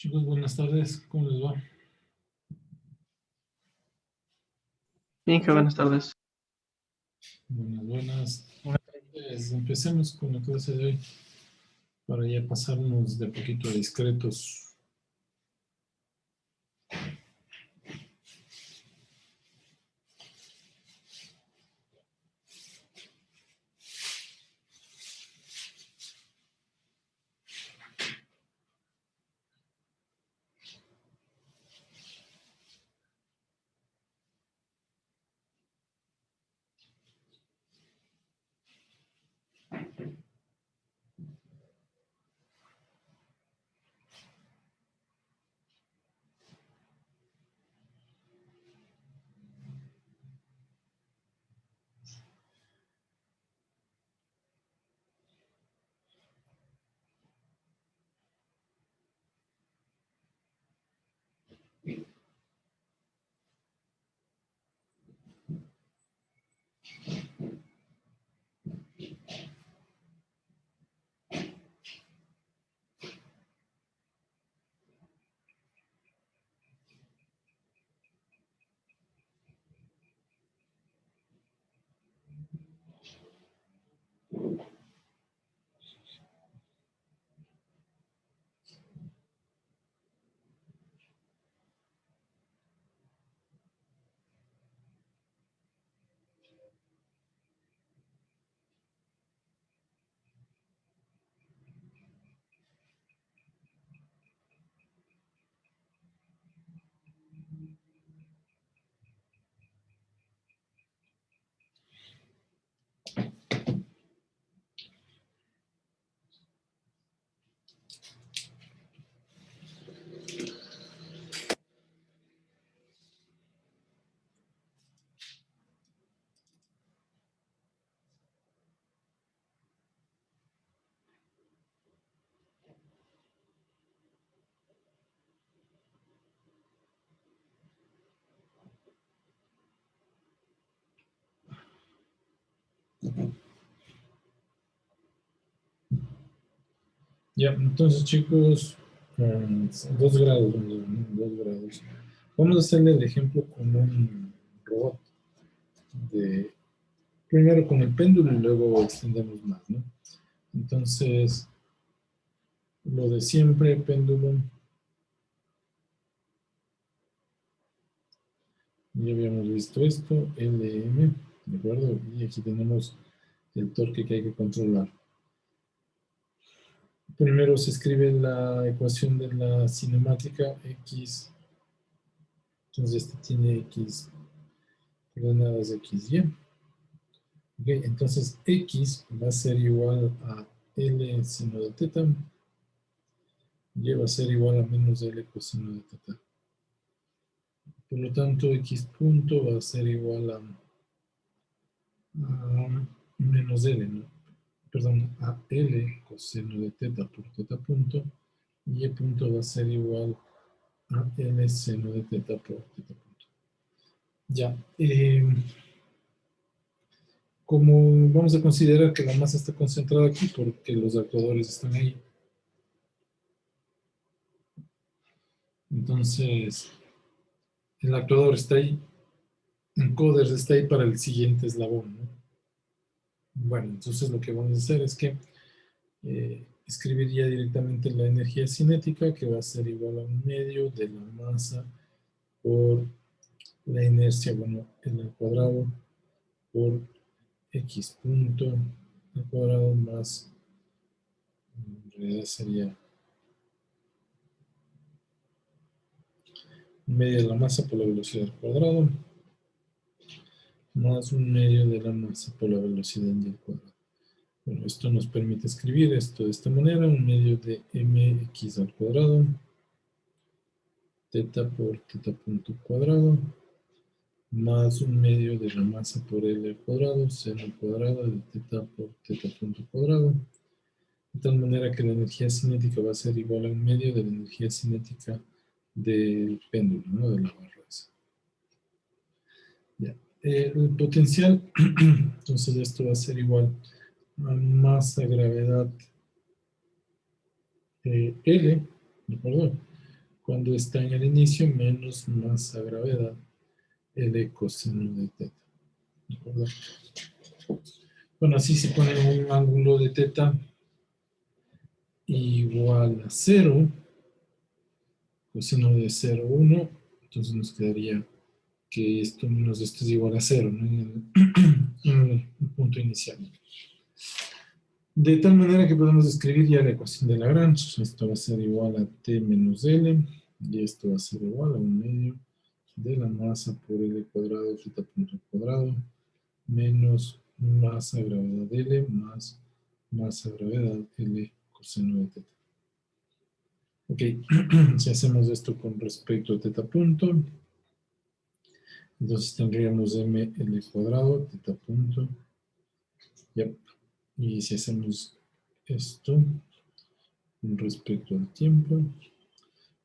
Chicos, buenas tardes. ¿Cómo les va? Inge, buenas tardes. Buenas. Pues empecemos con la clase de hoy para ya pasarnos de poquito a discretos. Ya, entonces chicos, 2 grados, 2 grados. Vamos a hacerle el ejemplo con un robot. Primero con el péndulo y luego extendemos más, ¿no? Entonces, lo de siempre, péndulo. Ya habíamos visto esto, LM, ¿de acuerdo? Y aquí tenemos el torque que hay que controlar. Primero se escribe la ecuación de la cinemática, X. Entonces este tiene X, coordenadas X, Y. Ok, entonces X va a ser igual a L seno de teta. Y va a ser igual a menos L coseno de teta. Por lo tanto, X punto va a ser igual a menos L, ¿no? Perdón, a L coseno de teta por teta punto, y E punto va a ser igual a L seno de teta por teta punto. Ya, como vamos a considerar que la masa está concentrada aquí porque los actuadores están ahí, entonces el actuador está ahí, encoder está ahí para el siguiente eslabón, ¿no? Bueno, entonces lo que vamos a hacer es que escribiría directamente la energía cinética, que va a ser igual a 1/2 de la masa por la inercia, bueno, L al cuadrado por X punto al cuadrado más, en realidad sería 1/2 de la masa por la velocidad al cuadrado más 1/2 de la masa por la velocidad al cuadrado. Bueno, esto nos permite escribir esto de esta manera, 1/2 de mx al cuadrado, teta por teta punto cuadrado, más 1/2 de la masa por L al cuadrado, seno al cuadrado de teta por teta punto cuadrado, de tal manera que la energía cinética va a ser igual a 1/2 de la energía cinética del péndulo, ¿no? De la barra esa. Ya. El potencial, entonces esto va a ser igual a masa gravedad L, ¿de acuerdo? cuando está en el inicio, menos masa gravedad L coseno de teta. ¿De acuerdo? Bueno, así se pone un ángulo de teta igual a 0, coseno de 0,1, entonces nos quedaría que esto menos esto es igual a 0, ¿no? En el punto inicial. De tal manera que podemos escribir ya la ecuación de Lagrange. Esto va a ser igual a T menos L, y esto va a ser igual a 1/2 de la masa por L cuadrado, θ punto al cuadrado, menos masa gravedad L más masa gravedad L coseno de teta. Ok, si hacemos esto con respecto a teta punto, entonces tendríamos ml cuadrado, teta punto, yep. Y si hacemos esto con respecto al tiempo,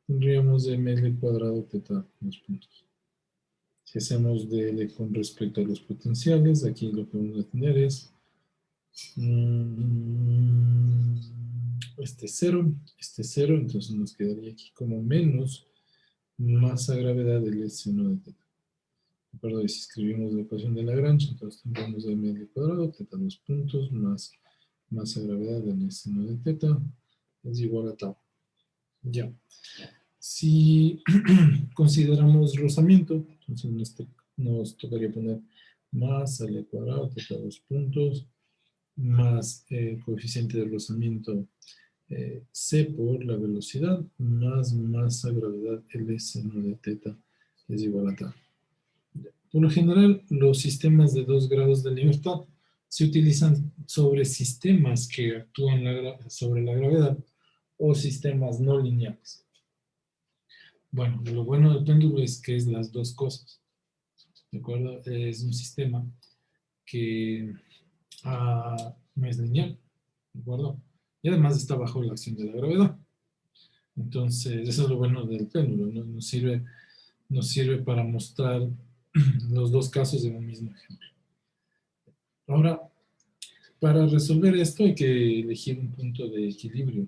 tendríamos ml cuadrado teta dos puntos. Si hacemos dl con respecto a los potenciales, aquí lo que vamos a tener es este 0, entonces nos quedaría aquí como menos masa gravedad del seno de teta. ¿De acuerdo? Y si escribimos la ecuación de Lagrange, entonces tendremos ml cuadrado, teta dos puntos, más masa gravedad del seno de teta, es igual a tau. Ya. Si consideramos rozamiento, entonces nos tocaría poner más L cuadrado, teta dos puntos, más coeficiente de rozamiento C por la velocidad, más masa gravedad L seno de teta es igual a tau. Por lo general, los sistemas de 2 grados de libertad se utilizan sobre sistemas que actúan sobre la gravedad o sistemas no lineales. Bueno, lo bueno del péndulo es que es las dos cosas. ¿De acuerdo? Es un sistema que no es lineal. ¿De acuerdo? Y además está bajo la acción de la gravedad. Entonces, eso es lo bueno del péndulo, ¿no? Nos sirve para mostrar los dos casos en un mismo ejemplo. Ahora, para resolver esto hay que elegir un punto de equilibrio.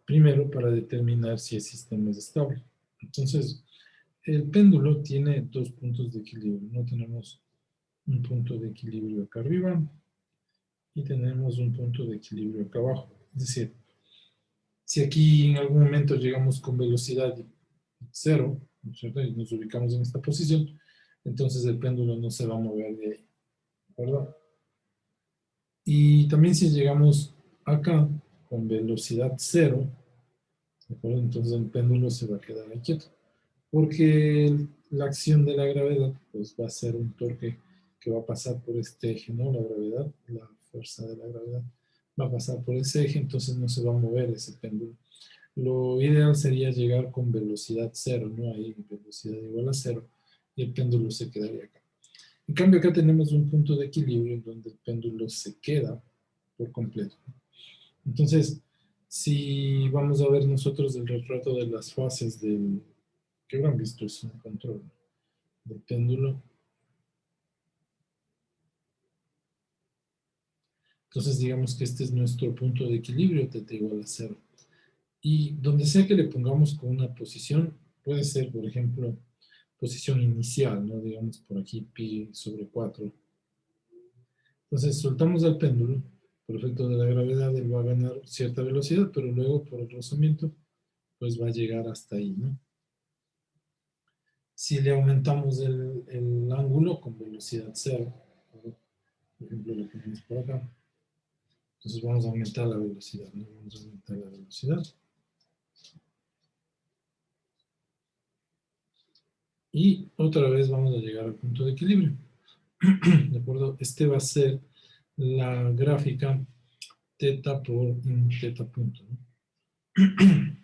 Primero, para determinar si el sistema es estable. Entonces, el péndulo tiene dos puntos de equilibrio. No tenemos un punto de equilibrio acá arriba y tenemos un punto de equilibrio acá abajo. Es decir, si aquí en algún momento llegamos con velocidad 0, ¿no es cierto? Y nos ubicamos en esta posición, entonces el péndulo no se va a mover de ahí, ¿verdad? Y también si llegamos acá con velocidad 0, ¿de acuerdo? Entonces el péndulo se va a quedar ahí quieto, porque la acción de la gravedad pues va a ser un torque que va a pasar por este eje, ¿no? La gravedad, la fuerza de la gravedad va a pasar por ese eje, entonces no se va a mover ese péndulo. Lo ideal sería llegar con velocidad 0, ¿no? Ahí velocidad igual a 0, y el péndulo se quedaría acá. En cambio acá tenemos un punto de equilibrio en donde el péndulo se queda por completo. Entonces, si vamos a ver nosotros el retrato de las fases del, que habrán visto es un control del péndulo. Entonces digamos que este es nuestro punto de equilibrio, θ igual a 0. Y donde sea que le pongamos con una posición, puede ser, por ejemplo, posición inicial, ¿no? Digamos por aquí pi sobre 4. Entonces soltamos el péndulo, por efecto de la gravedad, él va a ganar cierta velocidad, pero luego por el rozamiento, pues va a llegar hasta ahí, ¿no? Si le aumentamos el ángulo con velocidad 0, por ejemplo, lo ponemos por acá, entonces vamos a aumentar la velocidad, ¿no? Vamos a aumentar la velocidad. Y otra vez vamos a llegar al punto de equilibrio. ¿De acuerdo? Este va a ser la gráfica teta por teta punto, ¿no?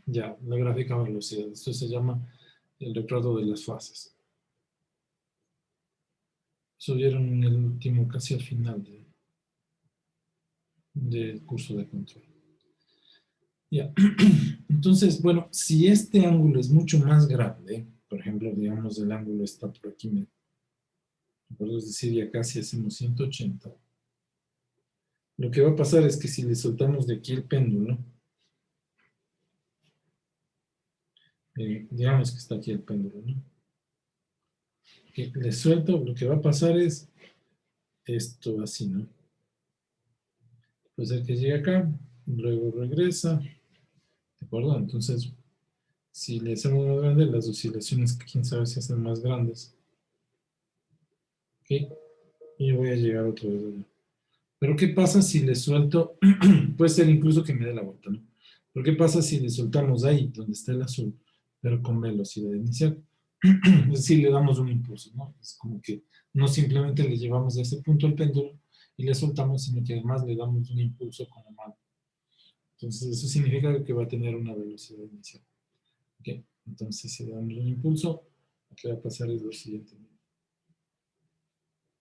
Ya, la gráfica velocidad. Esto se llama el retrato de las fases. Eso vieron en el último, casi al final del curso de control. Ya. Entonces, bueno, si este ángulo es mucho más grande, por ejemplo, digamos el ángulo está por aquí, ¿de acuerdo? Es decir, ya casi hacemos 180. Lo que va a pasar es que si le soltamos de aquí el péndulo, digamos que está aquí el péndulo, ¿no? Que le suelto, lo que va a pasar es esto así, ¿no? Puede ser que llegue acá, luego regresa, ¿de acuerdo? Entonces, si le hacemos más grande, las oscilaciones, quién sabe si hacen más grandes, ¿ok? Y voy a llegar otra vez allá. Pero ¿qué pasa si le suelto? Puede ser incluso que me dé la vuelta, ¿no? Pero ¿qué pasa si le soltamos ahí, donde está el azul, pero con velocidad inicial? Es decir, le damos un impulso, ¿no? Es como que no simplemente le llevamos a ese punto el péndulo y le soltamos, sino que además le damos un impulso con la mano. Entonces, eso significa que va a tener una velocidad inicial. ¿Ok? Entonces, si le damos un impulso, lo que va a pasar es lo siguiente.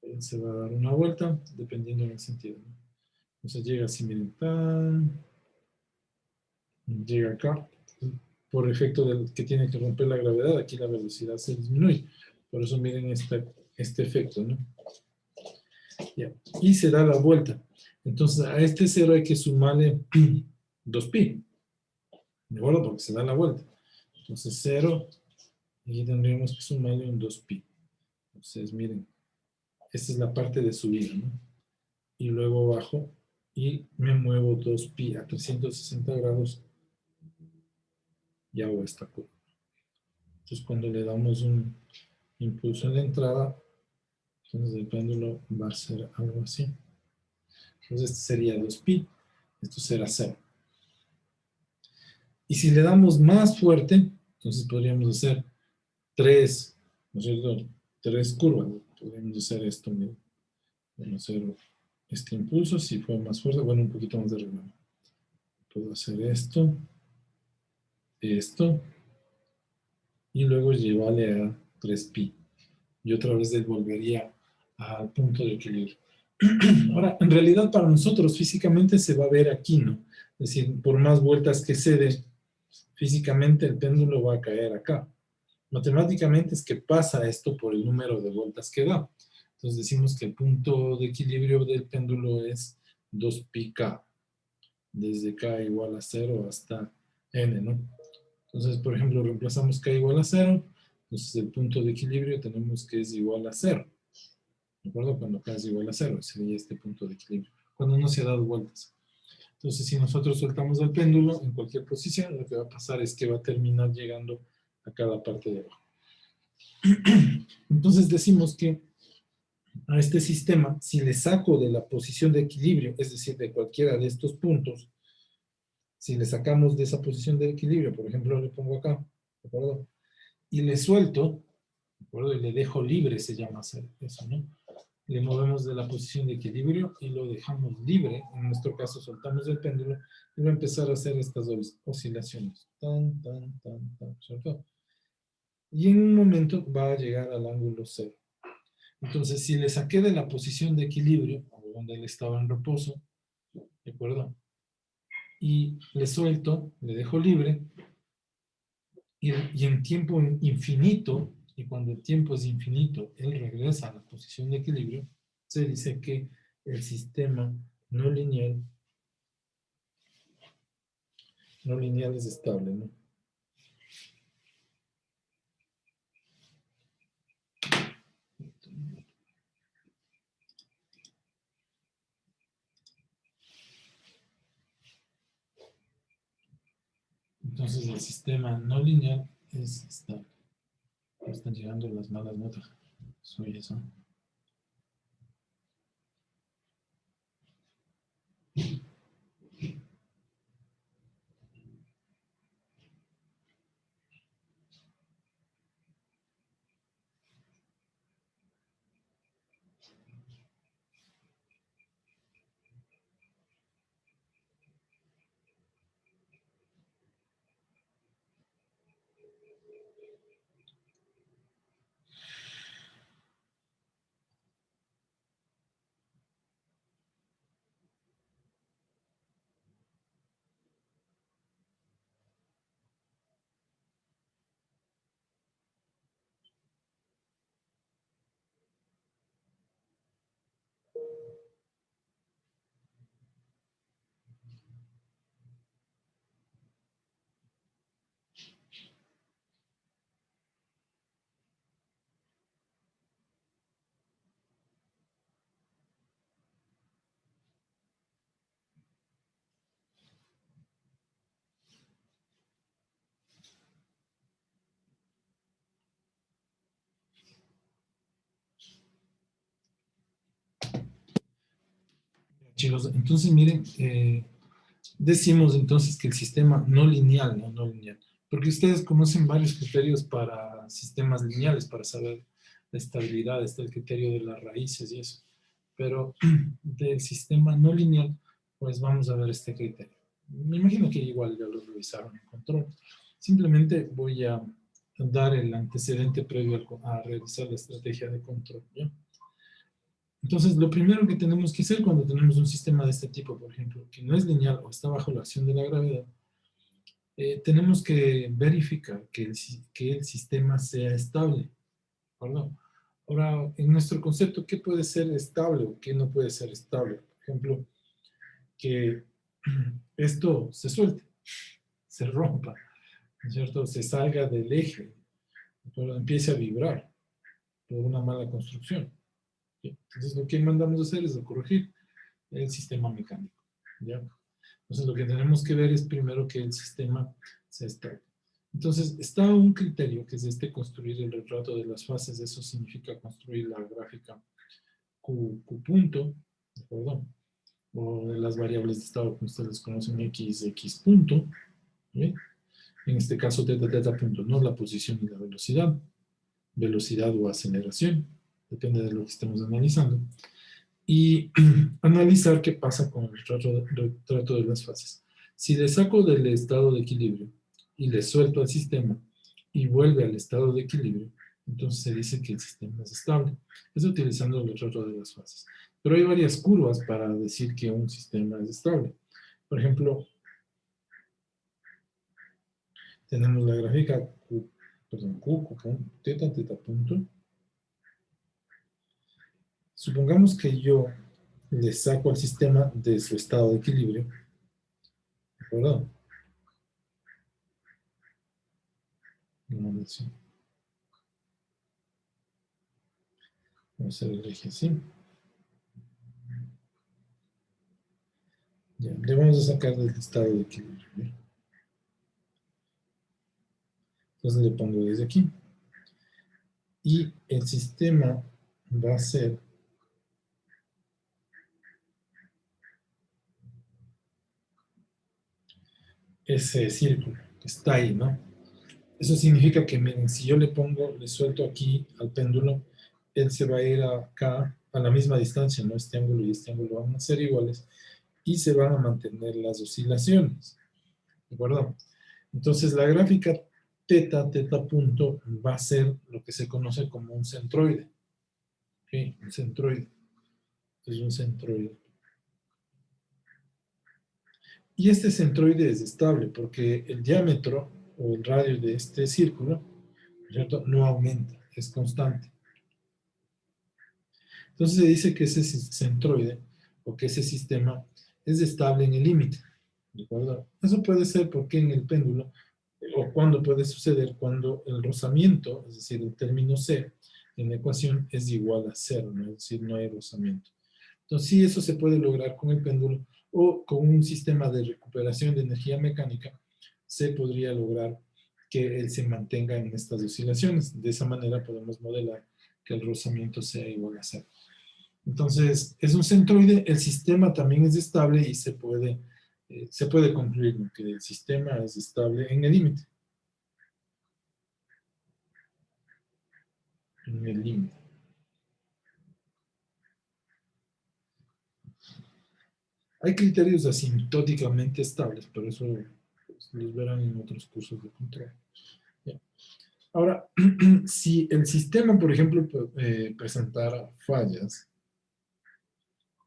Él se va a dar una vuelta, dependiendo del sentido, ¿no? Entonces llega así, miren, llega acá. Por efecto del que tiene que romper la gravedad, aquí la velocidad se disminuye. Por eso miren este efecto, ¿no? Ya. Y se da la vuelta. Entonces a este cero hay que sumarle 2pi. ¿De acuerdo? Porque se da la vuelta. Entonces 0, y tendríamos que sumarle un 2pi. Entonces miren, esta es la parte de subida, ¿no? Y luego bajo y me muevo 2pi a 360 grados y hago esta curva. Entonces cuando le damos un impulso en la entrada, entonces el péndulo va a ser algo así. Entonces este sería 2pi, esto será 0. Y si le damos más fuerte, entonces podríamos hacer 3, ¿no es cierto? 3 curvas. Podríamos hacer esto, miren. Vamos a hacer este impulso, si fue más fuerte, bueno, un poquito más de arriba. Puedo hacer esto, esto, y luego llevarle a 3pi. Y otra vez devolvería al punto de equilibrio. Ahora, en realidad para nosotros físicamente se va a ver aquí, ¿no? Es decir, por más vueltas que se dé, físicamente el péndulo va a caer acá. Matemáticamente es que pasa esto por el número de vueltas que da. Entonces decimos que el punto de equilibrio del péndulo es 2πk, desde k igual a 0 hasta n, ¿no? Entonces, por ejemplo, reemplazamos k igual a 0, entonces el punto de equilibrio tenemos que es igual a 0. ¿De acuerdo? Cuando k es igual a 0, sería este punto de equilibrio. Cuando no se ha dado vueltas. Entonces, si nosotros soltamos el péndulo en cualquier posición, lo que va a pasar es que va a terminar llegando a cada parte de abajo. Entonces decimos que a este sistema, si le saco de la posición de equilibrio, es decir, de cualquiera de estos puntos, si le sacamos de esa posición de equilibrio, por ejemplo, le pongo acá, ¿de acuerdo? Y le suelto, ¿de acuerdo? Y le dejo libre, se llama hacer eso, ¿no? Le movemos de la posición de equilibrio y lo dejamos libre, en nuestro caso soltamos el péndulo y va a empezar a hacer estas oscilaciones. Tan, tan, tan, tan, ¿cierto? Y en un momento va a llegar al ángulo cero. Entonces, si le saqué de la posición de equilibrio, donde él estaba en reposo, ¿de acuerdo? Y le suelto, le dejo libre, y en tiempo infinito, y cuando el tiempo es infinito, él regresa a la posición de equilibrio, se dice que el sistema no lineal, no lineal es estable, ¿no? Entonces el sistema no lineal es estable. Me están llegando las malas notas. Soy eso. chicos, entonces miren, decimos entonces que el sistema no lineal, no lineal, porque ustedes conocen varios criterios para sistemas lineales, para saber la estabilidad, está el criterio de las raíces y eso, pero del sistema no lineal, pues vamos a ver este criterio. Me imagino que igual ya lo revisaron en control. Simplemente voy a dar el antecedente previo a realizar la estrategia de control, ¿ya? Entonces, lo primero que tenemos que hacer cuando tenemos un sistema de este tipo, por ejemplo, que no es lineal o está bajo la acción de la gravedad, tenemos que verificar que el sistema sea estable, ¿verdad? Ahora, en nuestro concepto, ¿qué puede ser estable o qué no puede ser estable? Por ejemplo, que esto se suelte, se rompa, ¿no es cierto? Se salga del eje, pero empiece a vibrar por una mala construcción. ¿Sí? Entonces, lo que mandamos a hacer es a corregir el sistema mecánico, ¿ya? Entonces, lo que tenemos que ver es primero que el sistema sea estable. Entonces, está un criterio que es construir el retrato de las fases. Eso significa construir la gráfica Q punto, ¿de acuerdo? O de las variables de estado que ustedes conocen, X punto, ¿sí? En este caso, teta punto, no la posición y la velocidad, velocidad o aceleración, depende de lo que estemos analizando. Y analizar qué pasa con el retrato de las fases. Si le saco del estado de equilibrio y le suelto al sistema y vuelve al estado de equilibrio, entonces se dice que el sistema es estable. Es utilizando el retrato de las fases. Pero hay varias curvas para decir que un sistema es estable. Por ejemplo, tenemos la gráfica Q, teta punto. Supongamos que yo le saco al sistema de su estado de equilibrio, ¿de acuerdo? Vamos a hacer el eje así. Ya, le vamos a sacar del estado de equilibrio. ¿Bien? Entonces le pongo desde aquí. Y el sistema va a ser ese círculo que está ahí, ¿no? Eso significa que, miren, si yo le suelto aquí al péndulo, él se va a ir acá a la misma distancia, ¿no? Este ángulo y este ángulo van a ser iguales y se van a mantener las oscilaciones, ¿de acuerdo? Entonces la gráfica teta punto, va a ser lo que se conoce como un centroide. ¿Sí? Un centroide. Es un centroide. Y este centroide es estable porque el diámetro o el radio de este círculo, ¿cierto?, no aumenta, es constante. Entonces se dice que ese centroide o que ese sistema es estable en el límite. ¿De acuerdo? Eso puede ser porque en el péndulo, o cuando puede suceder cuando el rozamiento, es decir, el término C en la ecuación es igual a cero, ¿no? Es decir, no hay rozamiento. Entonces, sí, eso se puede lograr con el péndulo o con un sistema de recuperación de energía mecánica, se podría lograr que él se mantenga en estas oscilaciones. De esa manera podemos modelar que el rozamiento sea igual a cero. Entonces, es un centroide, el sistema también es estable y se puede concluir, ¿no?, que el sistema es estable en el límite. En el límite. Hay criterios asintóticamente estables, pero eso pues, los verán en otros cursos de control. ¿Ya? Ahora, si el sistema, por ejemplo, presentara fallas,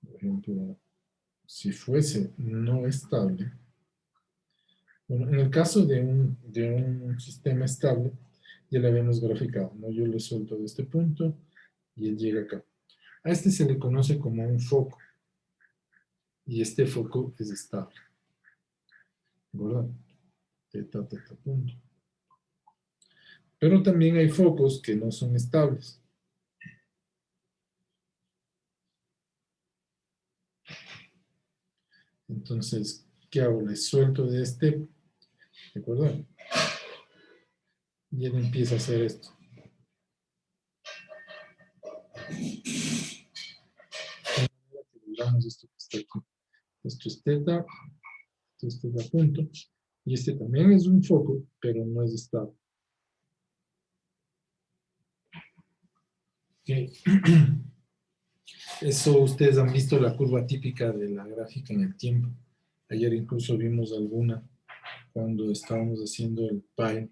por ejemplo, si fuese no estable, bueno, en el caso de un sistema estable, ya lo habíamos graficado, ¿no? Yo le suelto de este punto y él llega acá. A este se le conoce como un foco, y este foco es estable, ¿verdad? Teta punto. Pero también hay focos que no son estables. Entonces, ¿qué hago? Le suelto de este, ¿de acuerdo? Y él empieza a hacer esto. dibujamos esto que está aquí. Esto es teta, esto es teta punto, y este también es un foco, pero no es estable. Okay. Eso ustedes han visto la curva típica de la gráfica en el tiempo. Ayer incluso vimos alguna cuando estábamos haciendo el PI.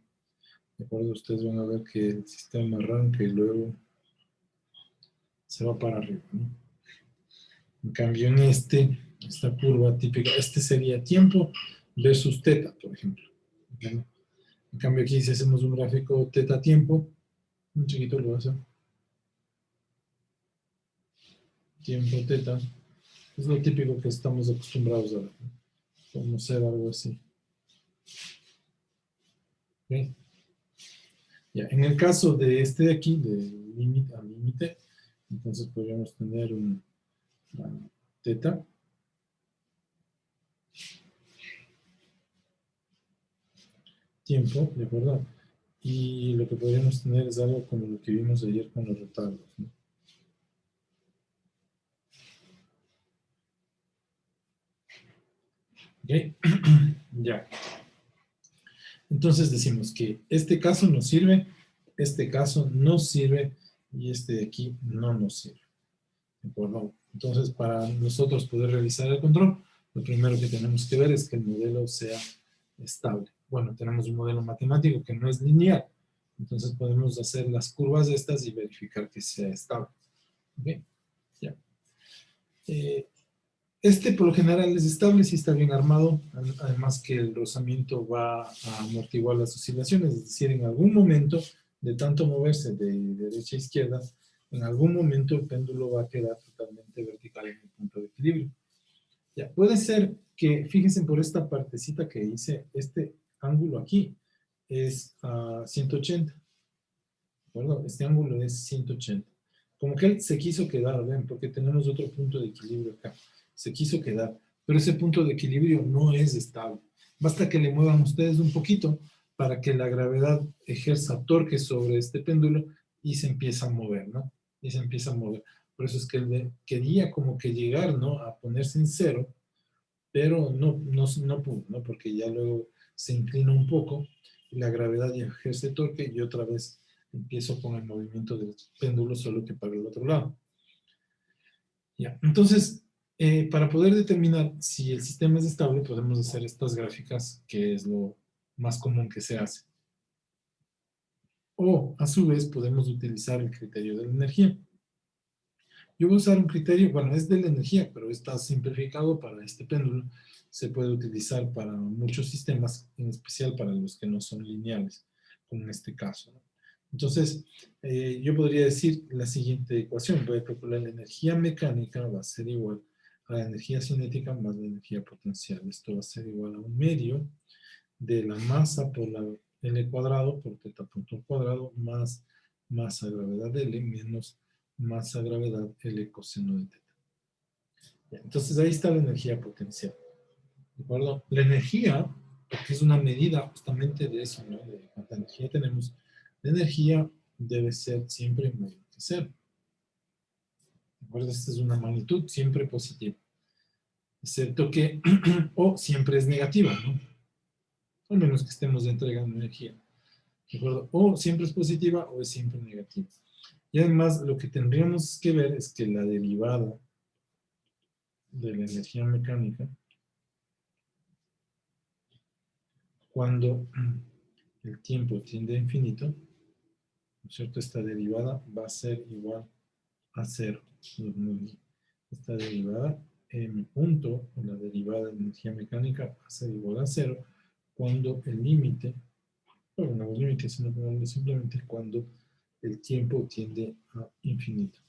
De acuerdo, ustedes van a ver que el sistema arranca y luego se va para arriba, ¿no? En cambio en esta curva típica, este sería tiempo versus teta, por ejemplo. ¿No? En cambio aquí si hacemos un gráfico teta-tiempo, un chiquito lo va a hacer. Tiempo teta, es lo típico que estamos acostumbrados a ver, ¿no? Podemos hacer algo así. ¿Okay? Ya, en el caso de este de aquí, de límite a límite, entonces podríamos tener un teta tiempo, ¿de acuerdo? Y lo que podríamos tener es algo como lo que vimos ayer con los retardos, ¿no? ¿Ok? Ya. Entonces decimos que este caso nos sirve, este caso no sirve y este de aquí no nos sirve. ¿De acuerdo? Entonces, para nosotros poder realizar el control, lo primero que tenemos que ver es que el modelo sea estable. Bueno, tenemos un modelo matemático que no es lineal, entonces podemos hacer las curvas estas y verificar que sea estable. ¿Ok? Ya. Este por lo general es estable si está bien armado, además que el rozamiento va a amortiguar las oscilaciones, es decir, en algún momento de tanto moverse de derecha a izquierda, en algún momento el péndulo va a quedar totalmente vertical en el punto de equilibrio. Ya, puede ser que, fíjense por esta partecita que hice, este ángulo aquí es 180, ¿de acuerdo? Este ángulo es 180. Como que él se quiso quedar, ¿ven? Porque tenemos otro punto de equilibrio acá. Se quiso quedar, pero ese punto de equilibrio no es estable. Basta que le muevan ustedes un poquito para que la gravedad ejerza torque sobre este péndulo y se empieza a mover, ¿no? Y se empieza a mover. Por eso es que él quería como que llegar, ¿no? A ponerse en cero, pero no pudo, ¿no? Porque ya luego se inclina un poco y la gravedad ya ejerce torque y otra vez empiezo con el movimiento del péndulo, solo que para el otro lado. Ya, entonces, para poder determinar si el sistema es estable, podemos hacer estas gráficas, que es lo más común que se hace. O, a su vez, podemos utilizar el criterio de la energía. Yo voy a usar un criterio, bueno, es de la energía, pero está simplificado para este péndulo. Se puede utilizar para muchos sistemas, en especial para los que no son lineales, como en este caso, ¿no? Entonces, yo podría decir la siguiente ecuación. Voy a calcular la energía mecánica, va a ser igual a la energía cinética más la energía potencial. Esto va a ser igual a un medio de la masa por la L cuadrado por teta punto al cuadrado más masa gravedad L menos masa gravedad L coseno de teta. Entonces ahí está la energía potencial. ¿De acuerdo? La energía, porque es una medida justamente de eso, ¿no? De cuánta energía tenemos. La energía debe ser siempre mayor que cero. ¿De acuerdo? Esta es una magnitud siempre positiva. Excepto que, o siempre es negativa, ¿no? Al menos que estemos entregando energía. ¿De acuerdo? O siempre es positiva o es siempre negativa. Y además lo que tendríamos que ver es que la derivada de la energía mecánica, cuando el tiempo tiende a infinito, ¿no es cierto? Esta derivada va a ser igual a cero. Esta derivada, m punto, o la derivada de energía mecánica va a ser igual a cero cuando el límite, bueno, no el límite, sino simplemente cuando el tiempo tiende a infinito.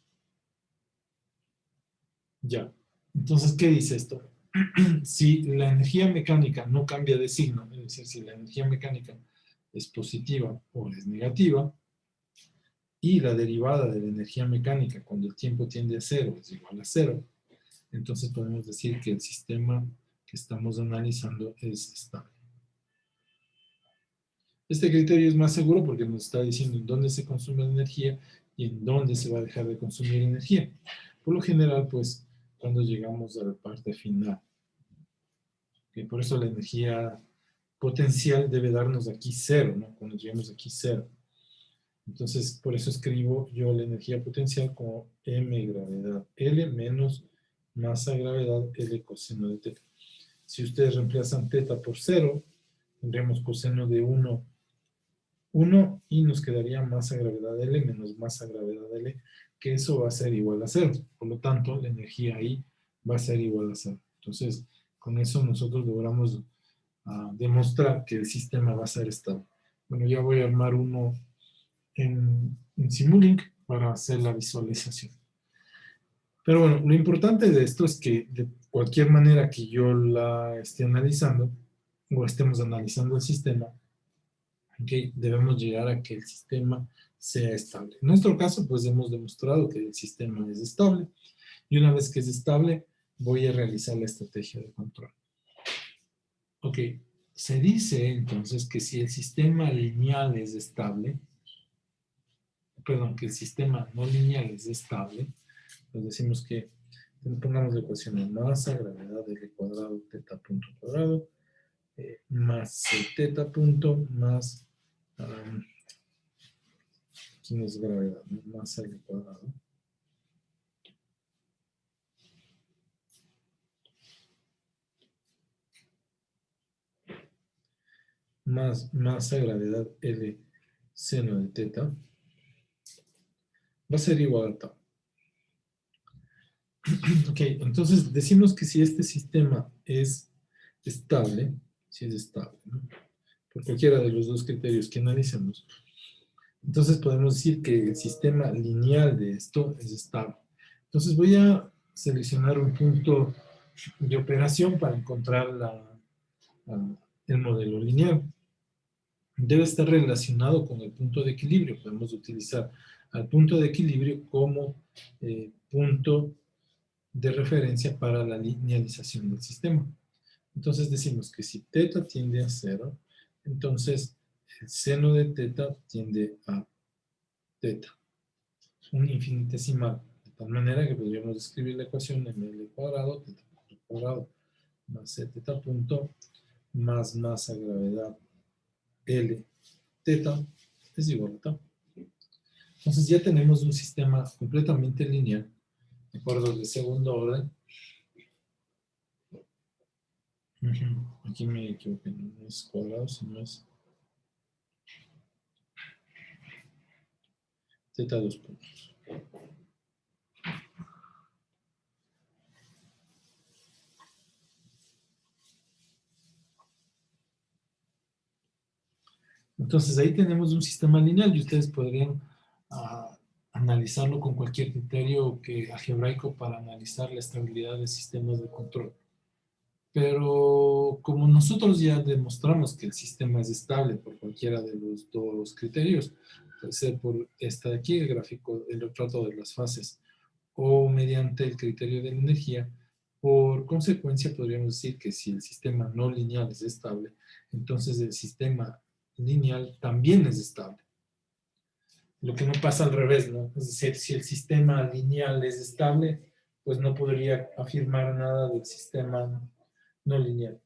Ya. Entonces, ¿qué dice esto? Si la energía mecánica no cambia de signo, es decir, si la energía mecánica es positiva o es negativa, y la derivada de la energía mecánica cuando el tiempo tiende a cero es igual a cero, entonces podemos decir que el sistema que estamos analizando es estable. Este criterio es más seguro porque nos está diciendo en dónde se consume la energía y en dónde se va a dejar de consumir energía. Por lo general, pues, cuando llegamos a la parte final. Y por eso la energía potencial debe darnos aquí 0, ¿no? Cuando lleguemos aquí 0. Entonces, por eso escribo yo la energía potencial como m gravedad L menos masa gravedad L coseno de teta. Si ustedes reemplazan teta por 0, tendremos coseno de 1, 1 y nos quedaría masa gravedad L menos masa gravedad L, que eso va a ser igual a 0. Por lo tanto, la energía ahí va a ser igual a 0. Entonces, con eso nosotros logramos demostrar que el sistema va a ser estable. Bueno, ya voy a armar uno en Simulink para hacer la visualización. Pero bueno, lo importante de esto es que de cualquier manera que yo la esté analizando o estemos analizando el sistema, okay, debemos llegar a que el sistema sea estable. En nuestro caso, pues hemos demostrado que el sistema es estable y una vez que es estable, voy a realizar la estrategia de control. Ok, se dice entonces que si el sistema lineal es estable, perdón, que el sistema no lineal es estable, pues decimos que pongamos la ecuación de masa, gravedad L cuadrado, teta punto cuadrado, más teta punto más, ¿quién es gravedad? Masa L cuadrado. Más masa, gravedad L seno de teta, va a ser igual a tau. Ok, entonces decimos que si este sistema es estable, si es estable, ¿no? Por cualquiera de los dos criterios que analicemos, entonces podemos decir que el sistema lineal de esto es estable. Entonces voy a seleccionar un punto de operación para encontrar el modelo lineal. Debe estar relacionado con el punto de equilibrio. Podemos utilizar al punto de equilibrio como punto de referencia para la linealización del sistema. Entonces decimos que si teta tiende a 0, entonces el seno de teta tiende a teta. Un infinitesimal. De tal manera que podríamos escribir la ecuación ml cuadrado, teta punto cuadrado, más c teta punto, más masa gravedad L teta es igual a tau. Entonces ya tenemos un sistema completamente lineal, de acuerdo, de segundo orden. Aquí me equivoqué, no es cuadrado, sino es teta 2 puntos. Entonces ahí tenemos un sistema lineal y ustedes podrían analizarlo con cualquier criterio algebraico para analizar la estabilidad de sistemas de control. Pero como nosotros ya demostramos que el sistema es estable por cualquiera de los dos criterios, puede ser por esta de aquí, el gráfico, el retrato de las fases, o mediante el criterio de la energía, por consecuencia podríamos decir que si el sistema no lineal es estable, entonces el sistema lineal también es estable. Lo que no pasa al revés, ¿no? Es decir, si el sistema lineal es estable, pues no podría afirmar nada del sistema no lineal.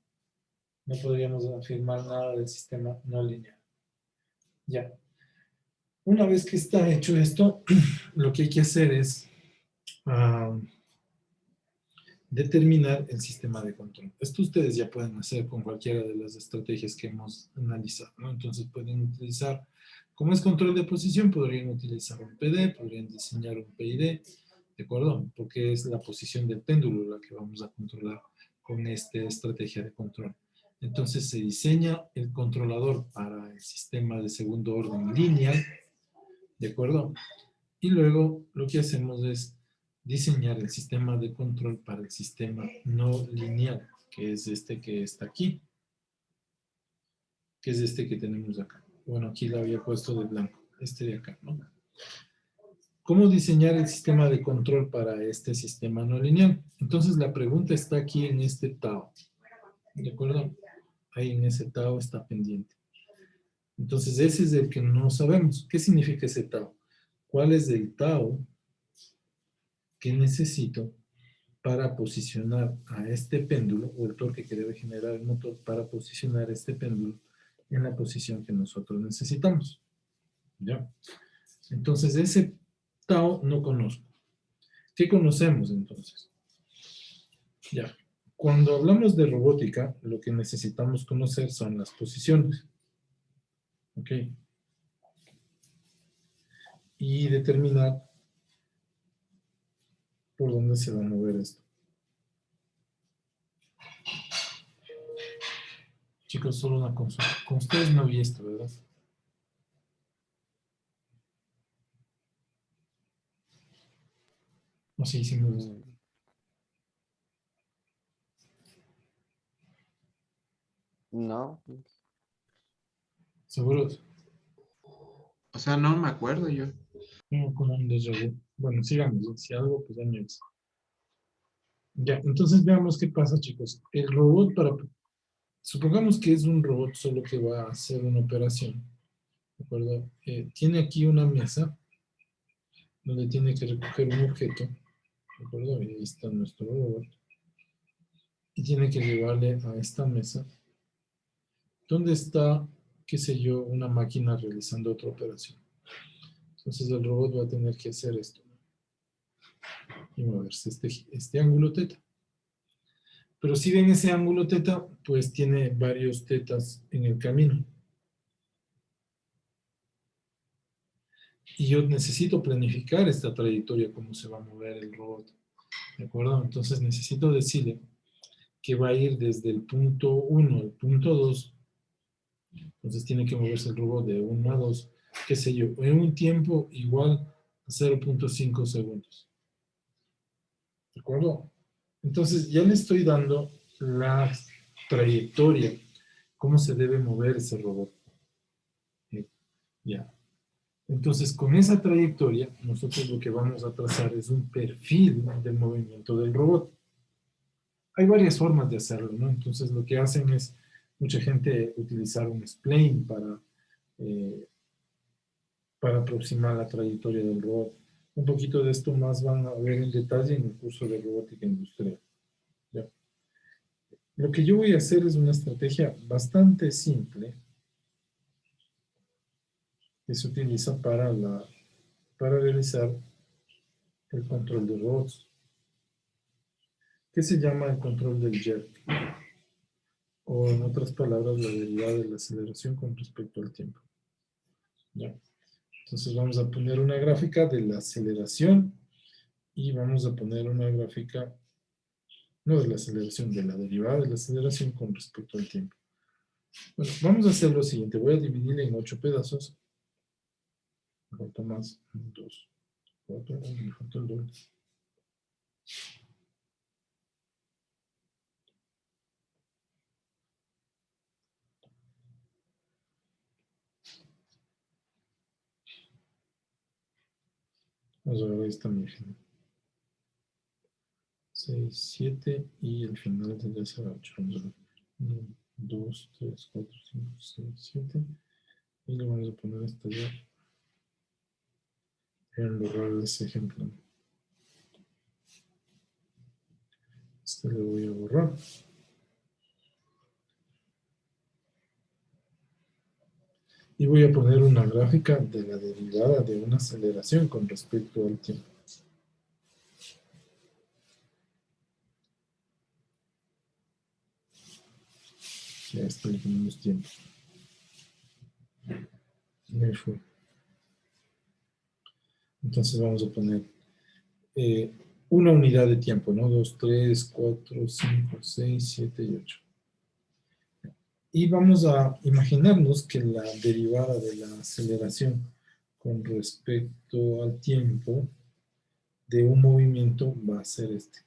No podríamos afirmar nada del sistema no lineal. Ya. Una vez que está hecho esto, lo que hay que hacer es determinar el sistema de control. Esto ustedes ya pueden hacer con cualquiera de las estrategias que hemos analizado, ¿no? Entonces pueden utilizar, como es control de posición, podrían utilizar un PD, podrían diseñar un PID, ¿de acuerdo? Porque es la posición del péndulo la que vamos a controlar con esta estrategia de control. Entonces se diseña el controlador para el sistema de segundo orden lineal, ¿de acuerdo? Y luego lo que hacemos es diseñar el sistema de control para el sistema no lineal, que es este que está aquí, que es este que tenemos acá. Bueno, aquí lo había puesto de blanco, este de acá, ¿no? ¿Cómo diseñar el sistema de control para este sistema no lineal? Entonces la pregunta está aquí en este tau, ¿de acuerdo? Ahí en ese tau está pendiente. Entonces ese es el que no sabemos. ¿Qué significa ese tau? ¿Cuál es el tau que necesito para posicionar a este péndulo, o el torque que debe generar el motor para posicionar este péndulo en la posición que nosotros necesitamos. ¿Ya? Entonces, ese tau no conozco. ¿Qué conocemos entonces? Ya. Cuando hablamos de robótica, lo que necesitamos conocer son las posiciones. ¿Ok? Y determinar por dónde se va a mover esto. Chicos, solo una consulta. Con ustedes no vi esto, ¿verdad? No, sí, sí me gusta. No. ¿Seguros? O sea, no me acuerdo yo. Tengo como un déjà vu. Bueno, sigamos. Si algo, pues ya me avisa. Ya, entonces veamos qué pasa, chicos. El robot supongamos que es un robot solo que va a hacer una operación, ¿de acuerdo? Tiene aquí una mesa donde tiene que recoger un objeto, ¿de acuerdo? Y ahí está nuestro robot. Y tiene que llevarle a esta mesa, donde está, qué sé yo, una máquina realizando otra operación. Entonces el robot va a tener que hacer esto y moverse este ángulo teta. Pero si ven ese ángulo teta, pues tiene varios tetas en el camino. Y yo necesito planificar esta trayectoria, cómo se va a mover el robot. ¿De acuerdo? Entonces necesito decirle que va a ir desde el punto 1 al punto 2. Entonces tiene que moverse el robot de 1 a 2, qué sé yo, en un tiempo igual a 0.5 segundos. ¿De acuerdo? Entonces ya le estoy dando la trayectoria, cómo se debe mover ese robot. Ya. Entonces, con esa trayectoria, nosotros lo que vamos a trazar es un perfil del movimiento del robot. Hay varias formas de hacerlo, ¿no? Entonces, lo que hacen es, mucha gente utilizar un spline para aproximar la trayectoria del robot. Un poquito de esto más van a ver en detalle en el curso de robótica industrial. ¿Ya? Lo que yo voy a hacer es una estrategia bastante simple que se utiliza para realizar el control de robots, que se llama el control del jerk, o en otras palabras, la derivada de la aceleración con respecto al tiempo. ¿Ya? Entonces vamos a poner una gráfica de la aceleración y vamos a poner una gráfica, no de la aceleración, de la derivada de la aceleración con respecto al tiempo. Bueno, vamos a hacer lo siguiente, voy a dividirla en 8 pedazos. Me falta más, 2, 4, me falta el doble. Vamos a ver, ahí está mi ejemplo. 6, 7 y el final tendría que ser 8. Vamos a ver. 1, 2, 3, 4, 5, 6, 7. Y le vamos a poner hasta allá. Voy a borrar ese ejemplo. Este lo voy a borrar. Y voy a poner una gráfica de la derivada de una aceleración con respecto al tiempo. Ya está, le ponemos tiempo. Me fue. Entonces vamos a poner una unidad de tiempo, ¿no? 2, 3, 4, 5, 6, 7 y 8. Y vamos a imaginarnos que la derivada de la aceleración con respecto al tiempo de un movimiento va a ser este.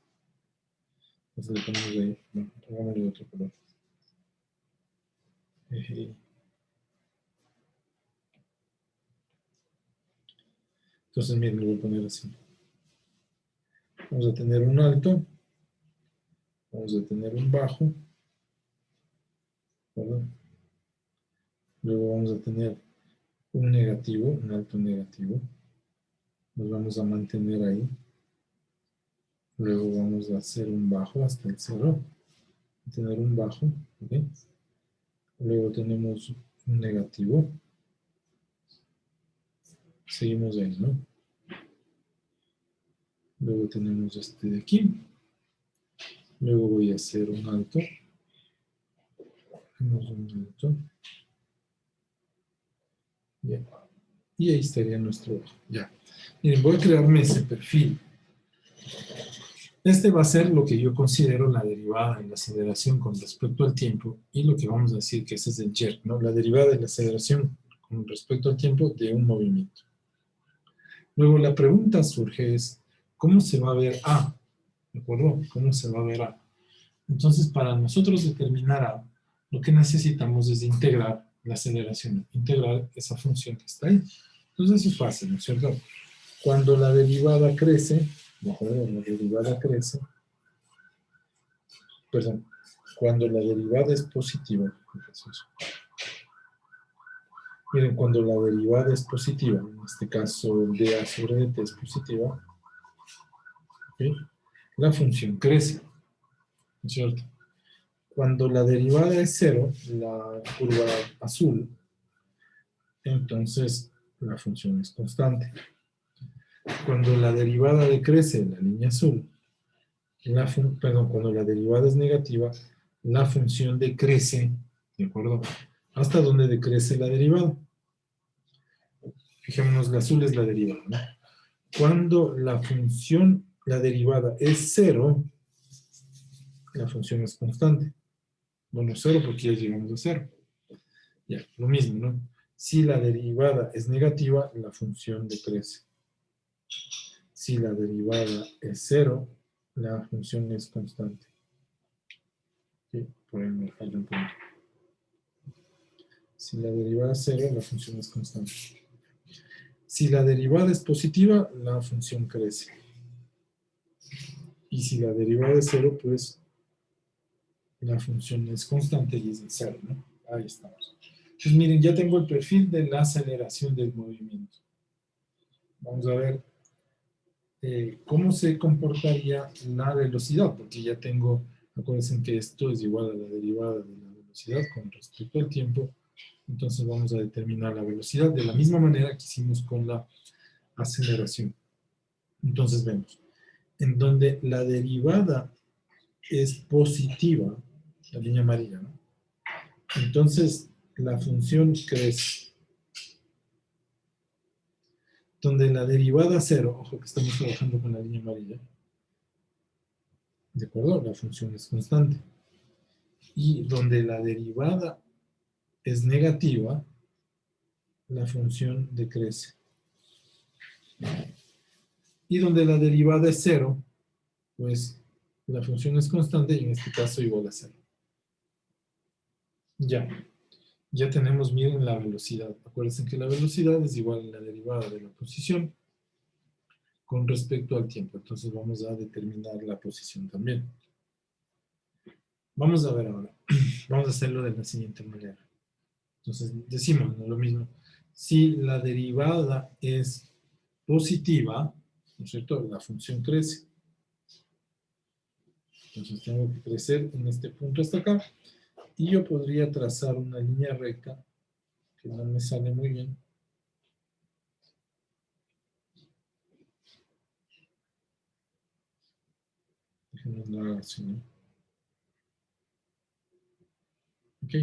Entonces le ponemos ahí, bueno, pongámosle otro color. Entonces, miren, lo voy a poner así. Vamos a tener un alto, vamos a tener un bajo, ¿verdad? Luego vamos a tener un negativo, un alto negativo. Nos vamos a mantener ahí. Luego vamos a hacer un bajo hasta el 0. Tener un bajo. ¿Ok? Luego tenemos un negativo. Seguimos ahí, ¿no? Luego tenemos este de aquí. Luego voy a hacer un alto. Hacemos un alto. Bien. Y ahí estaría nuestro bajo. Ya. Miren, voy a crearme ese perfil. Este va a ser lo que yo considero la derivada en la aceleración con respecto al tiempo y lo que vamos a decir que ese es el jerk, ¿no? La derivada de la aceleración con respecto al tiempo de un movimiento. Luego la pregunta surge es, ¿cómo se va a ver A? ¿De acuerdo? ¿Cómo se va a ver A? Entonces, para nosotros determinar A, lo que necesitamos es integrar la aceleración, integrar esa función que está ahí. Entonces, eso es fácil, ¿no es cierto? Cuando la derivada crece, ¿de acuerdo? La derivada crece, perdón, cuando la derivada es positiva, miren, cuando la derivada es positiva, en este caso dA sobre dt es positiva, ¿okay? La función crece, ¿no es cierto? Cuando la derivada es cero, la curva azul, entonces la función es constante. Cuando la derivada decrece, la línea azul, cuando la derivada es negativa, la función decrece, ¿de acuerdo? ¿Hasta dónde decrece la derivada? Fijémonos, la azul es la derivada, ¿no? Cuando la función, la derivada es cero, la función es constante. Bueno, cero porque ya llegamos a cero. Ya, lo mismo, ¿no? Si la derivada es negativa, la función decrece. Si la derivada es cero, la función es constante. ¿Sí? Por ahí me falla un punto. Si la derivada es cero, la función es constante. Si la derivada es positiva, la función crece. Y si la derivada es cero, pues la función es constante y es de cero, ¿no? Ahí estamos. Entonces, miren, ya tengo el perfil de la aceleración del movimiento. Vamos a ver cómo se comportaría la velocidad, porque ya tengo, acuérdense que esto es igual a la derivada de la velocidad con respecto al tiempo. Entonces vamos a determinar la velocidad de la misma manera que hicimos con la aceleración. Entonces vemos, en donde la derivada es positiva, la línea amarilla, ¿no? Entonces la función crece. Donde la derivada cero, ojo que estamos trabajando con la línea amarilla, ¿de acuerdo? La función es constante. Y donde la derivada es negativa, la función decrece. Y donde la derivada es cero, pues la función es constante y en este caso igual a cero. Ya tenemos, miren, la velocidad. Acuérdense que la velocidad es igual a la derivada de la posición con respecto al tiempo. Entonces vamos a determinar la posición también. Vamos a ver ahora. Vamos a hacerlo de la siguiente manera. Entonces decimos, ¿no? Lo mismo. Si la derivada es positiva, ¿no es cierto? La función crece. Entonces tengo que crecer en este punto hasta acá. Y yo podría trazar una línea recta, que no me sale muy bien. Déjenme andar así, ¿no? ¿Ok?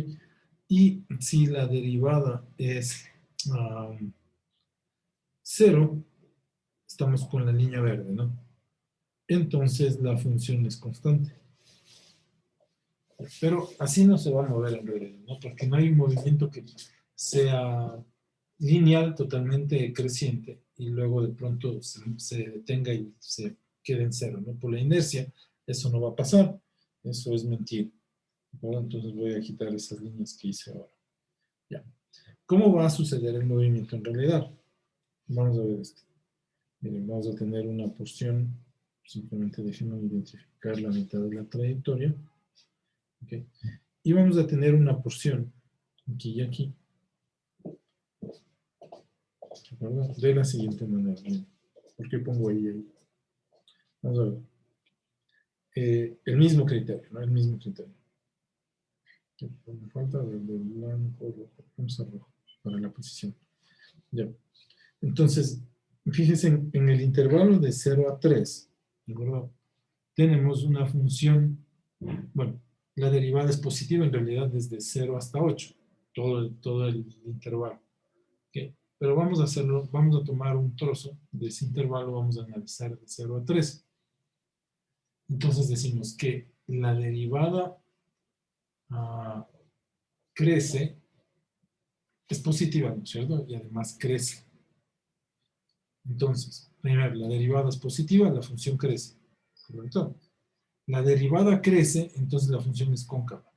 Y si la derivada es 0, estamos con la línea verde, ¿no? Entonces la función es constante. Pero así no se va a mover en realidad, ¿no? Porque no hay un movimiento que sea lineal, totalmente creciente, y luego de pronto se detenga y se quede en cero, ¿no? Por la inercia, eso no va a pasar. Eso es mentira. ¿Verdad? Entonces voy a quitar esas líneas que hice ahora. Ya. ¿Cómo va a suceder el movimiento en realidad? Vamos a ver esto. Miren, vamos a tener una porción, simplemente déjenme identificar la mitad de la trayectoria. Okay. Y vamos a tener una porción, aquí y aquí, ¿verdad? De la siguiente manera. Miren. ¿Por qué pongo ahí y ahí? Vamos a ver. el mismo criterio, ¿no? El mismo criterio. Me falta del blanco, rojo, vamos a rojo, para la posición. Ya. Entonces, fíjense en el intervalo de 0 a 3, ¿de acuerdo? Tenemos una función, bueno, la derivada es positiva en realidad desde 0 hasta 8, todo el intervalo. ¿Okay? Pero vamos a hacerlo, vamos a tomar un trozo de ese intervalo, vamos a analizar de 0 a 3. Entonces decimos que la derivada crece, es positiva, ¿no es cierto? Y además crece. Entonces, primero, la derivada es positiva, la función crece. ¿Correcto? La derivada crece, entonces la función es cóncava.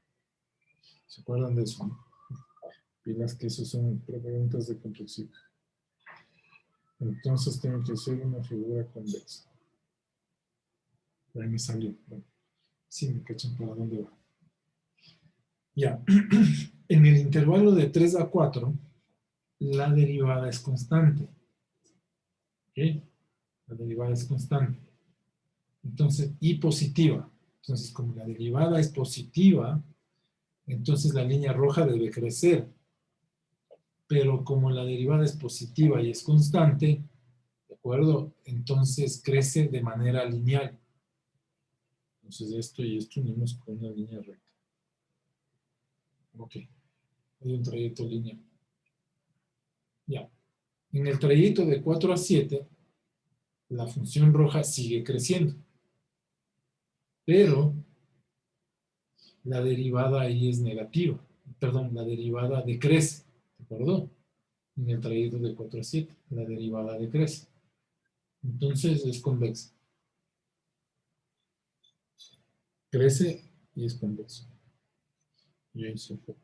¿Se acuerdan de eso? ¿No? Pilas que eso son preguntas de complexión. Entonces tengo que hacer una figura convexa. Ahí me salió. Bueno, sí me cachan para dónde va. Ya. En el intervalo de 3 a 4, la derivada es constante. ¿Ok? La derivada es constante. Entonces, y positiva. Entonces, como la derivada es positiva, entonces la línea roja debe crecer. Pero como la derivada es positiva y es constante, ¿de acuerdo? Entonces crece de manera lineal. Entonces esto y esto unimos con una línea recta. Ok. Hay un trayecto lineal. Ya. En el trayecto de 4 a 7, la función roja sigue creciendo. Pero la derivada ahí es negativa. Perdón, la derivada decrece. ¿De acuerdo? En el trayecto de 4 a 7, la derivada decrece. Entonces es convexa. Crece y es convexo. Y ahí se fue.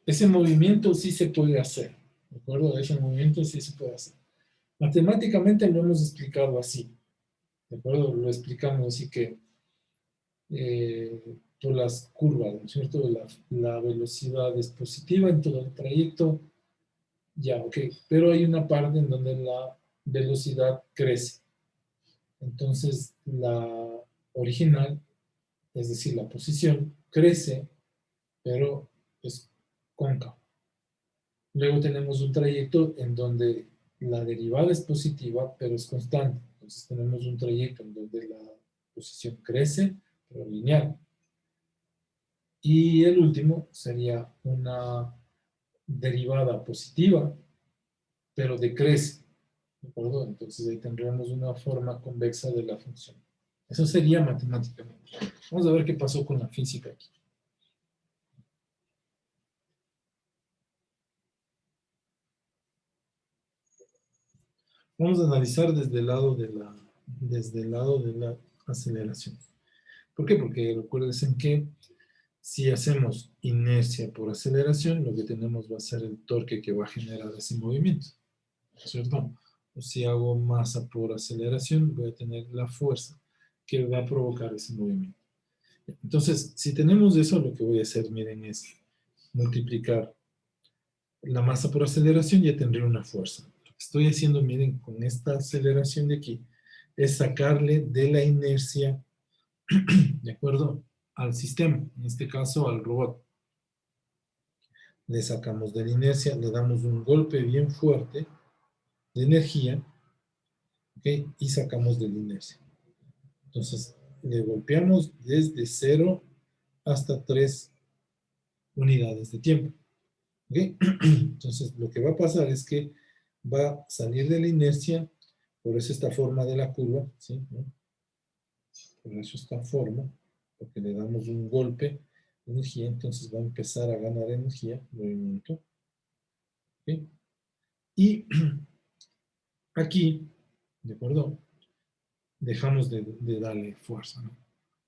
Ese movimiento sí se puede hacer. ¿De acuerdo? Ese movimiento sí se puede hacer. Matemáticamente lo hemos explicado así. ¿De acuerdo? Lo explicamos así que por las curvas, ¿no es cierto? La velocidad es positiva en todo el trayecto. Ya, ok. Pero hay una parte en donde la velocidad crece. Entonces, la original, es decir, la posición, crece, pero es cóncava. Luego tenemos un trayecto en donde la derivada es positiva, pero es constante. Entonces tenemos un trayecto en donde la posición crece, pero lineal. Y el último sería una derivada positiva, pero decrece. ¿De acuerdo? Entonces ahí tendríamos una forma convexa de la función. Eso sería matemáticamente. Vamos a ver qué pasó con la física aquí. Vamos a analizar desde el lado de la aceleración. ¿Por qué? Porque recuerden que si hacemos inercia por aceleración, lo que tenemos va a ser el torque que va a generar ese movimiento. ¿Cierto? O si hago masa por aceleración, voy a tener la fuerza que va a provocar ese movimiento. Entonces, si tenemos eso, lo que voy a hacer, miren, es multiplicar la masa por aceleración, ya tendré una fuerza. Lo que estoy haciendo, miren, con esta aceleración de aquí, es sacarle de la inercia, ¿de acuerdo?, al sistema, en este caso al robot. Le sacamos de la inercia, le damos un golpe bien fuerte de energía, ¿ok? Y sacamos de la inercia. Entonces, le golpeamos desde 0 hasta 3 unidades de tiempo. ¿Ok? Entonces, lo que va a pasar es que va a salir de la inercia, por eso esta forma de la curva, ¿sí? ¿No? Por eso esta forma, porque le damos un golpe de energía, entonces va a empezar a ganar energía, movimiento. ¿Ok? Y aquí, ¿de acuerdo? Dejamos de darle fuerza, ¿no?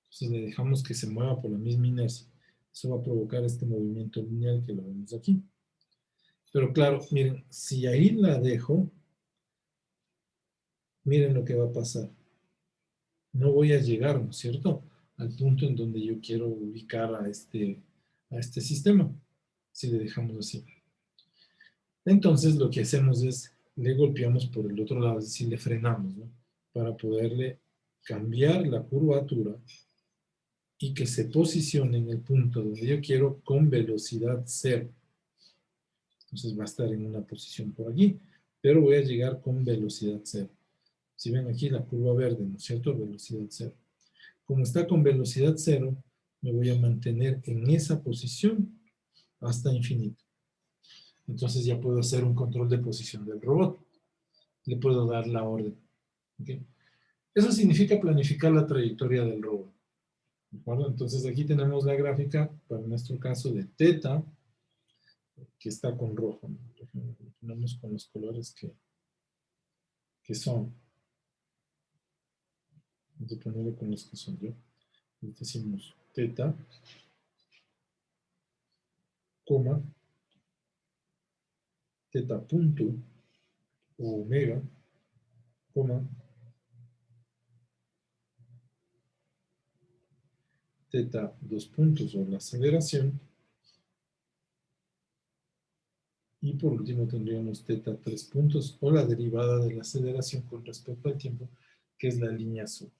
Entonces le dejamos que se mueva por la misma inercia. Eso va a provocar este movimiento lineal que lo vemos aquí. Pero claro, miren, si ahí la dejo, miren lo que va a pasar. No voy a llegar, ¿no es cierto?, al punto en donde yo quiero ubicar a este sistema, si le dejamos así. Entonces lo que hacemos es, le golpeamos por el otro lado, es decir, le frenamos, ¿no?, para poderle cambiar la curvatura y que se posicione en el punto donde yo quiero con velocidad cero. Entonces va a estar en una posición por aquí, pero voy a llegar con velocidad cero. Si ven aquí la curva verde, ¿no es cierto? Velocidad cero. Como está con velocidad cero, me voy a mantener en esa posición hasta infinito. Entonces ya puedo hacer un control de posición del robot. Le puedo dar la orden. ¿Okay? Eso significa planificar la trayectoria del robot. ¿De acuerdo? Entonces aquí tenemos la gráfica, para nuestro caso, de teta, que está con rojo, ¿no? Lo ponemos con los colores que son. Vamos a ponerlo con los que son yo. Decimos teta, coma, teta punto, o omega, coma, teta dos puntos, o la aceleración, y por último tendríamos teta tres puntos, o la derivada de la aceleración con respecto al tiempo, que es la línea azul.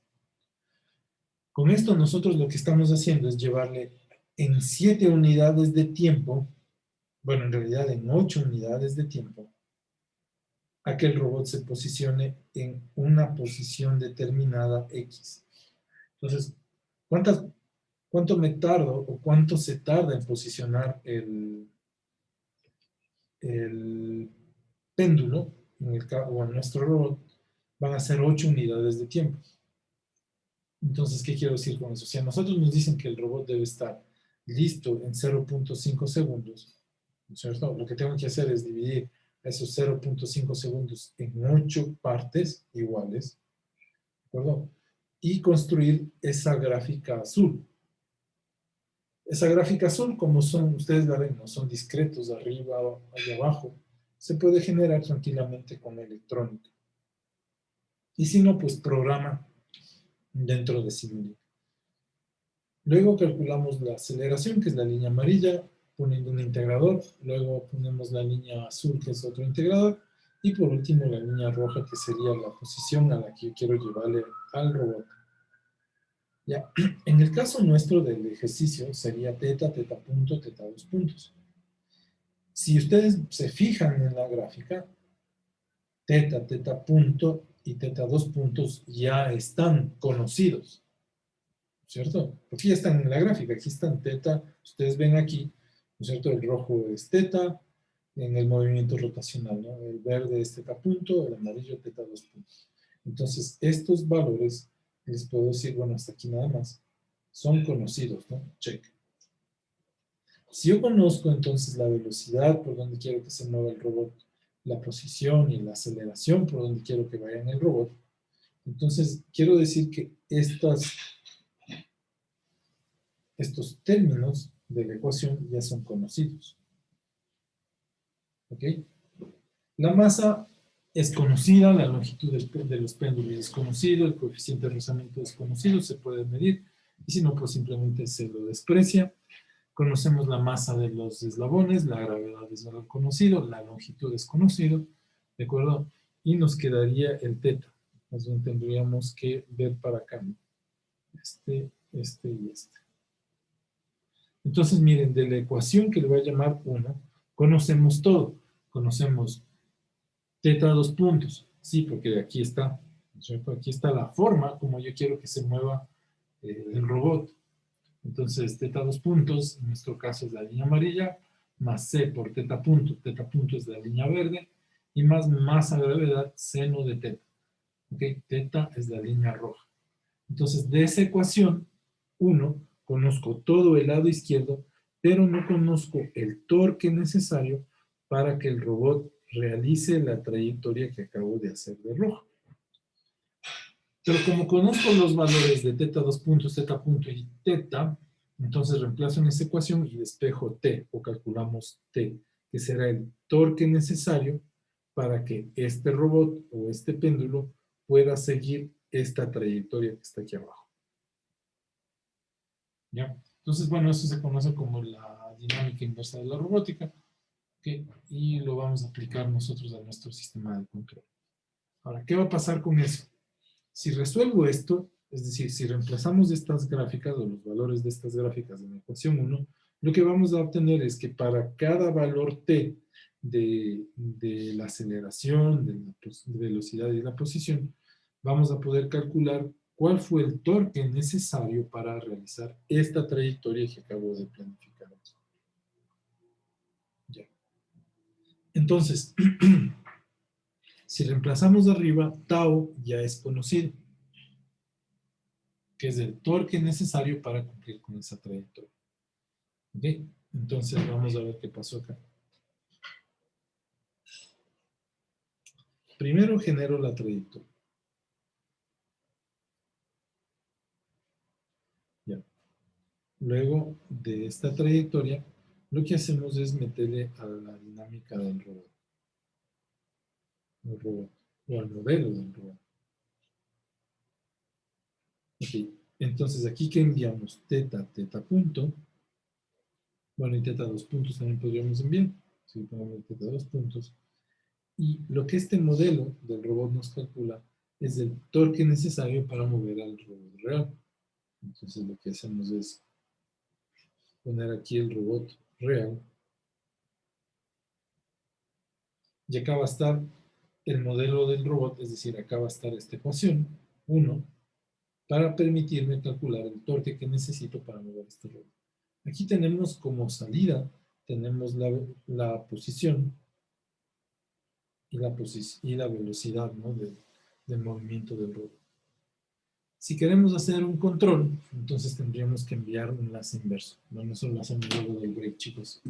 Con esto nosotros lo que estamos haciendo es llevarle en 7 unidades de tiempo, bueno, en realidad en 8 unidades de tiempo, a que el robot se posicione en una posición determinada X. Entonces, ¿cuánto me tardo o cuánto se tarda en posicionar el péndulo o en nuestro robot? Van a ser 8 unidades de tiempo. Entonces, ¿qué quiero decir con eso? Si a nosotros nos dicen que el robot debe estar listo en 0.5 segundos, ¿no es cierto? Lo que tengo que hacer es dividir esos 0.5 segundos en 8 partes iguales, ¿de acuerdo? Y construir esa gráfica azul. Esa gráfica azul, como son, ustedes la ven, no son discretos arriba y abajo, se puede generar tranquilamente con electrónica. Y si no, pues programa dentro de Simulink. Luego calculamos la aceleración, que es la línea amarilla, poniendo un integrador. Luego ponemos la línea azul, que es otro integrador. Y por último, la línea roja, que sería la posición a la que yo quiero llevarle al robot. Ya, en el caso nuestro del ejercicio, sería teta, teta punto, teta dos puntos. Si ustedes se fijan en la gráfica, teta, teta punto y teta dos puntos ya están conocidos. ¿Cierto? Porque ya están en la gráfica, aquí están teta, ustedes ven aquí, ¿no es cierto? El rojo es teta en el movimiento rotacional, ¿no? El verde es teta punto, el amarillo teta dos puntos. Entonces, estos valores, les puedo decir, bueno, hasta aquí nada más, son conocidos, ¿no? Check. Si yo conozco entonces la velocidad por donde quiero que se mueva el robot, la posición y la aceleración por donde quiero que vaya en el robot, entonces quiero decir que estos términos de la ecuación ya son conocidos. ¿Ok? La masa es conocida, la longitud de los péndulos es conocido, el coeficiente de rozamiento es conocido, se puede medir, y si no, pues simplemente se lo desprecia. Conocemos la masa de los eslabones, la gravedad es algo conocido, la longitud es conocido, ¿de acuerdo? Y nos quedaría el teta. Entonces tendríamos que ver para acá, ¿no? Este y este. Entonces, miren, de la ecuación que le voy a llamar 1, conocemos todo. Conocemos teta dos puntos. Sí, porque aquí está. Aquí está la forma como yo quiero que se mueva el robot. Entonces, teta dos puntos, en nuestro caso es la línea amarilla, más c por teta punto es la línea verde, y más masa gravedad, seno de teta. ¿Ok? Teta es la línea roja. Entonces, de esa ecuación, 1, conozco todo el lado izquierdo, pero no conozco el torque necesario para que el robot realice la trayectoria que acabo de hacer de rojo. Pero como conozco los valores de teta dos puntos, teta punto y teta, entonces reemplazo en esa ecuación y despejo t, o calculamos t, que será el torque necesario para que este robot o este péndulo pueda seguir esta trayectoria que está aquí abajo. ¿Ya? Entonces, bueno, eso se conoce como la dinámica inversa de la robótica, ¿okay? Y lo vamos a aplicar nosotros a nuestro sistema de control. Ahora, ¿qué va a pasar con eso? Si resuelvo esto, Es decir, si reemplazamos estas gráficas o los valores de estas gráficas en la ecuación 1, lo que vamos a obtener es que para cada valor t de la aceleración, de la velocidad y la posición, vamos a poder calcular cuál fue el torque necesario para realizar esta trayectoria que acabo de planificar aquí. Ya. Entonces, si reemplazamos arriba, tau ya es conocido, que es el torque necesario para cumplir con esa trayectoria. ¿Ok? Entonces vamos a ver qué pasó acá. Primero genero la trayectoria. Ya. Luego de esta trayectoria, lo que hacemos es meterle a la dinámica del robot. O al modelo del robot. Ok. Entonces aquí que enviamos teta punto. Bueno, y teta 2 puntos también podríamos enviar. Si ponemos teta 2 puntos. Y lo que este modelo del robot nos calcula es el torque necesario para mover al robot real. Entonces lo que hacemos es poner aquí el robot real. Y acá va a estar el modelo del robot, es decir, acá va a estar esta ecuación, 1, para permitirme calcular el torque que necesito para mover este robot. Aquí tenemos como salida, tenemos la posición y la velocidad, ¿no? del movimiento del robot. Si queremos hacer un control, entonces tendríamos que enviar un enlace inverso. Bueno, eso lo hacemos luego del break, chicos.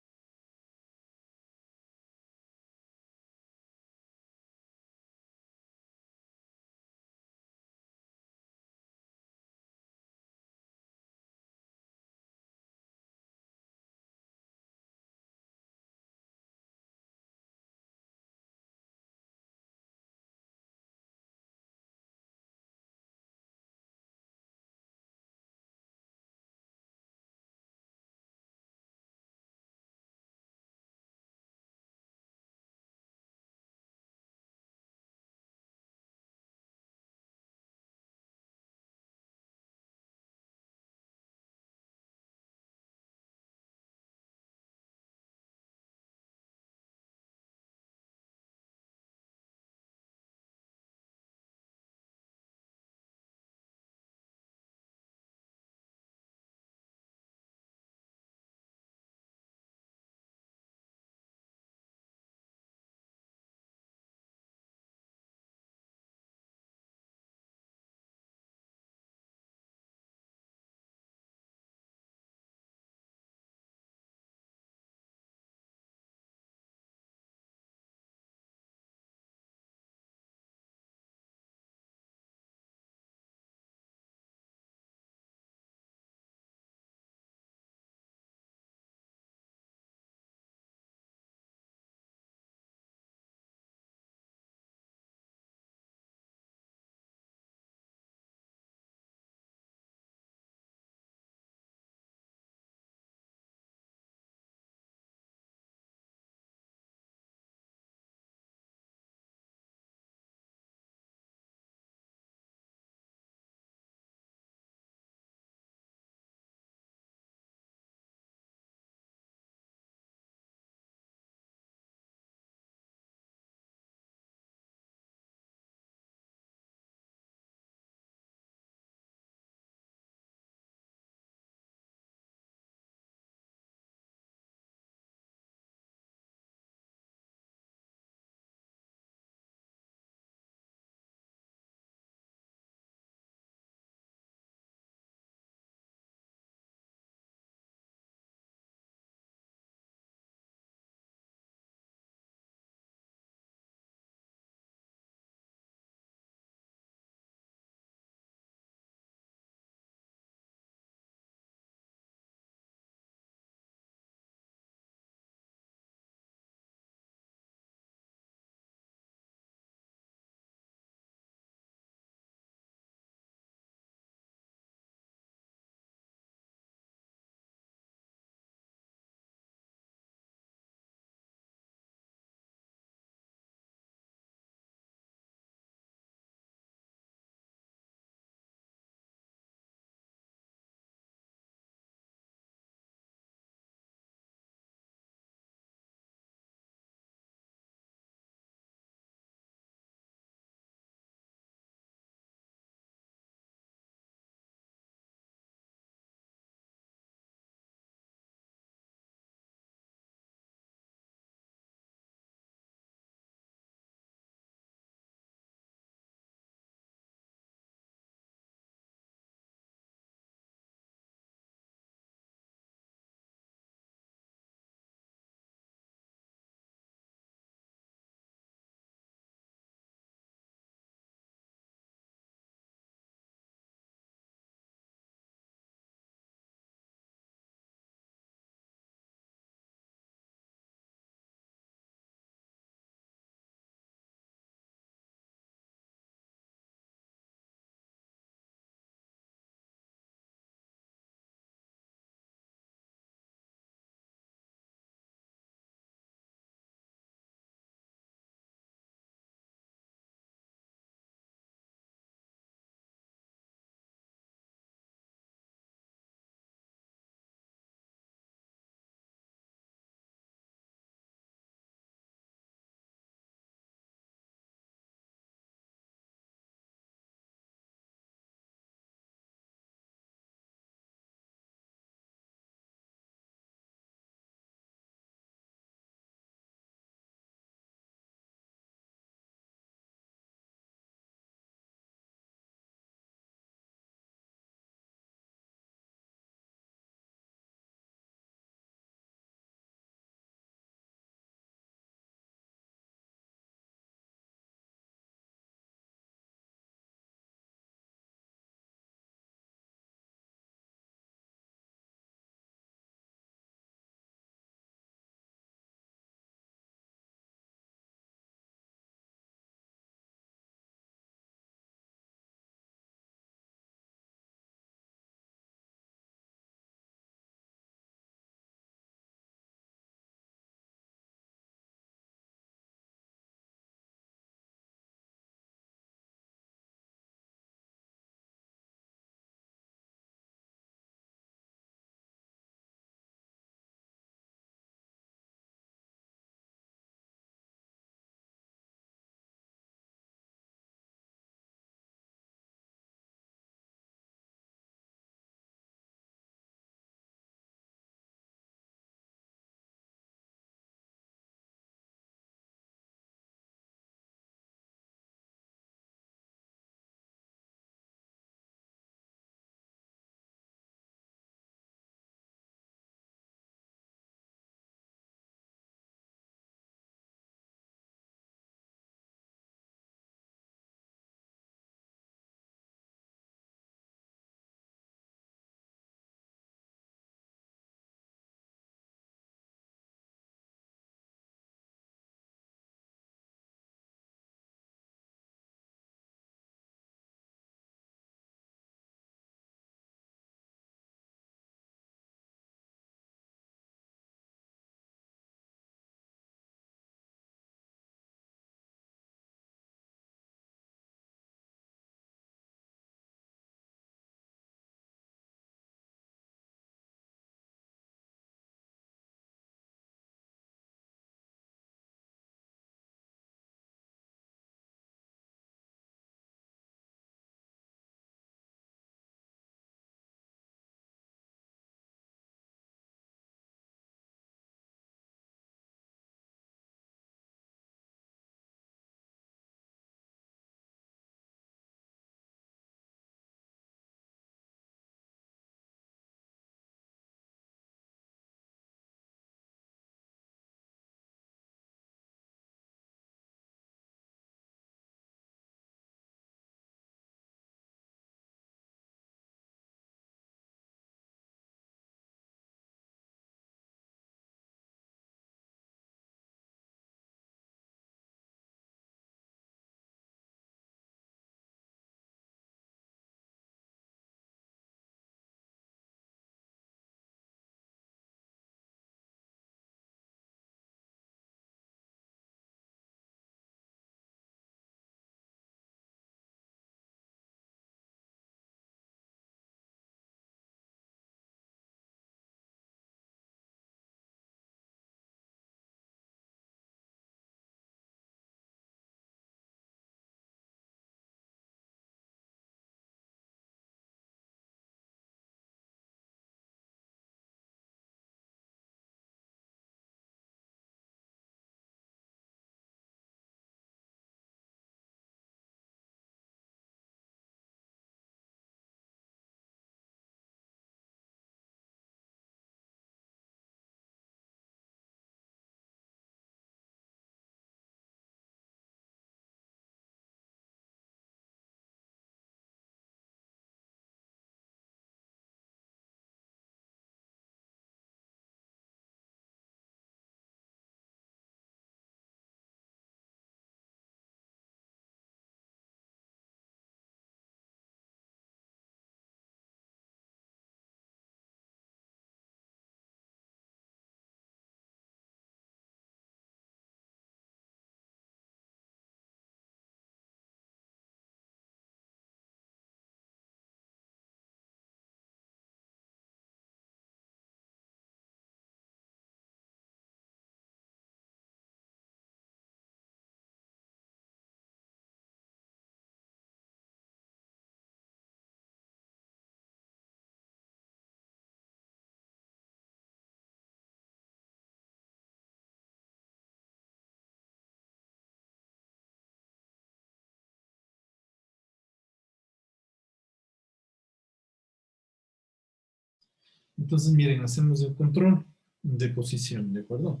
Entonces, miren, hacemos el control de posición, ¿de acuerdo?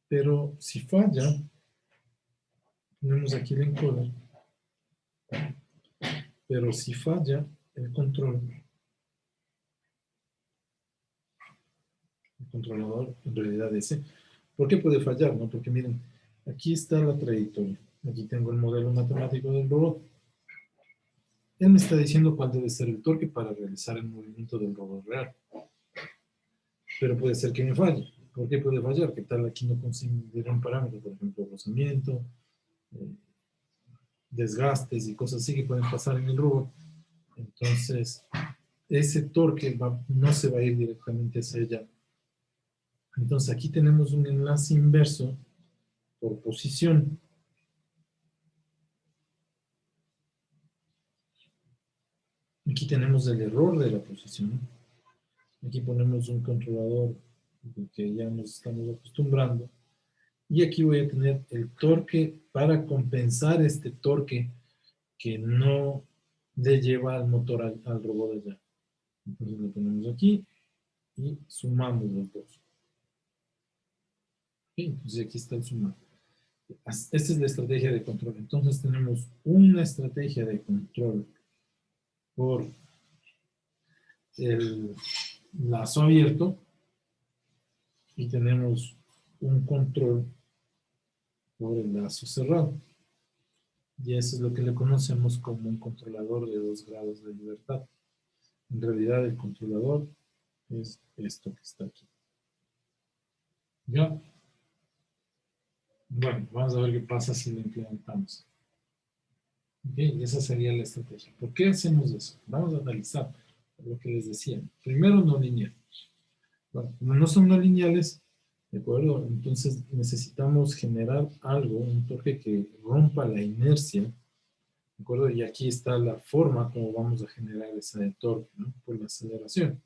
Pero si falla, ponemos aquí el encoder, pero si falla el control, el controlador, en realidad ese, ¿por qué puede fallar? ¿No? Porque miren, aquí está la trayectoria, aquí tengo el modelo matemático del robot. Él me está diciendo cuál debe ser el torque para realizar el movimiento del robot real. Pero puede ser que me falle. ¿Por qué puede fallar? ¿Qué tal aquí no considera un parámetro? Por ejemplo, rozamiento, desgastes y cosas así que pueden pasar en el robot. Entonces, ese torque no se va a ir directamente hacia allá. Entonces, aquí tenemos un enlace inverso por posición. Aquí tenemos el error de la posición. Aquí ponemos un controlador que ya nos estamos acostumbrando. Y aquí voy a tener el torque para compensar este torque que no le lleva al motor al robot allá. Entonces lo ponemos aquí y sumamos los dos. ¿Okay? Entonces aquí está el sumar. Esta es la estrategia de control. Entonces tenemos una estrategia de control por el lazo abierto y tenemos un control por el lazo cerrado. Y eso es lo que le conocemos como un controlador de 2 grados de libertad. En realidad el controlador es esto que está aquí. ¿Ya? Bueno, vamos a ver qué pasa si lo implementamos. Ok, esa sería la estrategia. ¿Por qué hacemos eso? Vamos a analizar lo que les decía. Primero, no lineal. Bueno, como no son no lineales, ¿de acuerdo? Entonces necesitamos generar algo, un torque que rompa la inercia, ¿de acuerdo? Y aquí está la forma como vamos a generar ese torque, ¿no? Por la aceleración.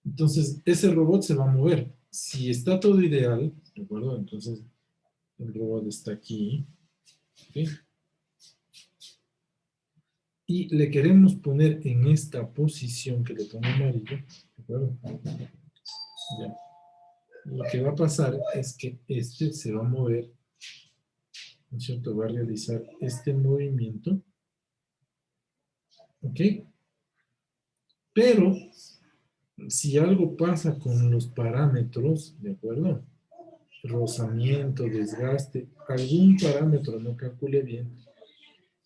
Entonces, ese robot se va a mover. Si está todo ideal, ¿de acuerdo? Entonces, el robot está aquí, ¿ok? Y le queremos poner en esta posición que le pongo amarillo, ¿de acuerdo? Ya. Lo que va a pasar es que este se va a mover, ¿no es cierto? Va a realizar este movimiento, ¿ok? Pero, si algo pasa con los parámetros, ¿de acuerdo? Rozamiento, desgaste, algún parámetro no calcule bien,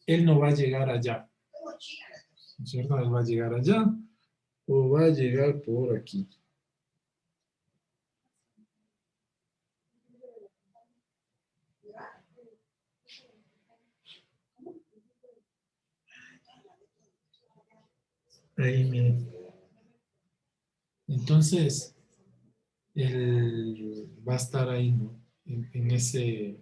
él no va a llegar allá, ¿no es cierto? Él va a llegar allá o va a llegar por aquí. Ahí, miren. Entonces, él va a estar ahí, ¿no? En ese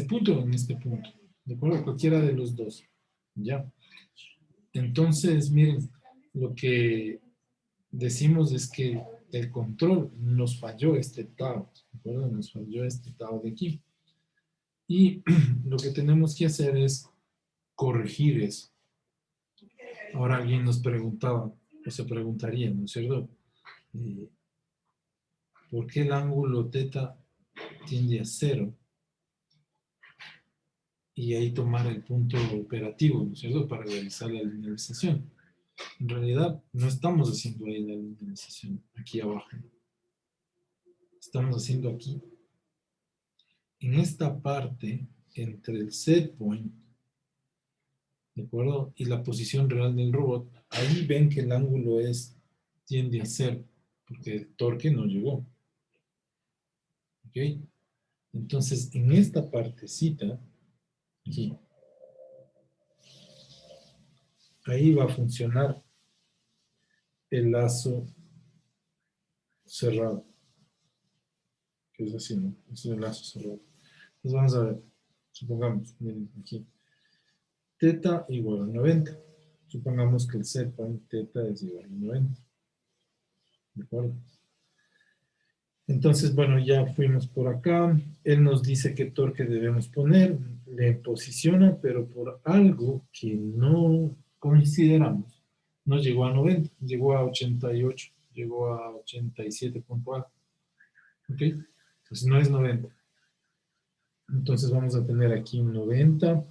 punto o en este punto. ¿De acuerdo? Cualquiera de los dos. ¿Ya? Entonces, miren, lo que decimos es que el control nos falló este tau, ¿de acuerdo? Nos falló este tau de aquí. Y lo que tenemos que hacer es corregir eso. Ahora alguien nos preguntaba, o se preguntaría, ¿no es cierto? ¿Por qué el ángulo θ tiende a 0? Y ahí tomar el punto operativo, ¿no es cierto? Para realizar la linealización. En realidad, no estamos haciendo ahí la linealización, aquí abajo. Estamos haciendo aquí. En esta parte, entre el set point, ¿de acuerdo? Y la posición real del robot, ahí ven que el ángulo tiende a 0, porque el torque no llegó. ¿Ok? Entonces, en esta partecita, aquí, ahí va a funcionar el lazo cerrado. Que es así, ¿no? Es el lazo cerrado. Entonces vamos a ver. Supongamos, miren, aquí. θ igual a 90. Supongamos que el set point θ es igual a 90. ¿De acuerdo? Entonces, bueno, ya fuimos por acá. Él nos dice qué torque debemos poner. Le posiciona, pero por algo que no consideramos, No llegó a 90, llegó a 88, llegó a 87 puntual. ¿Ok? Entonces no es 90. Entonces vamos a tener aquí un 90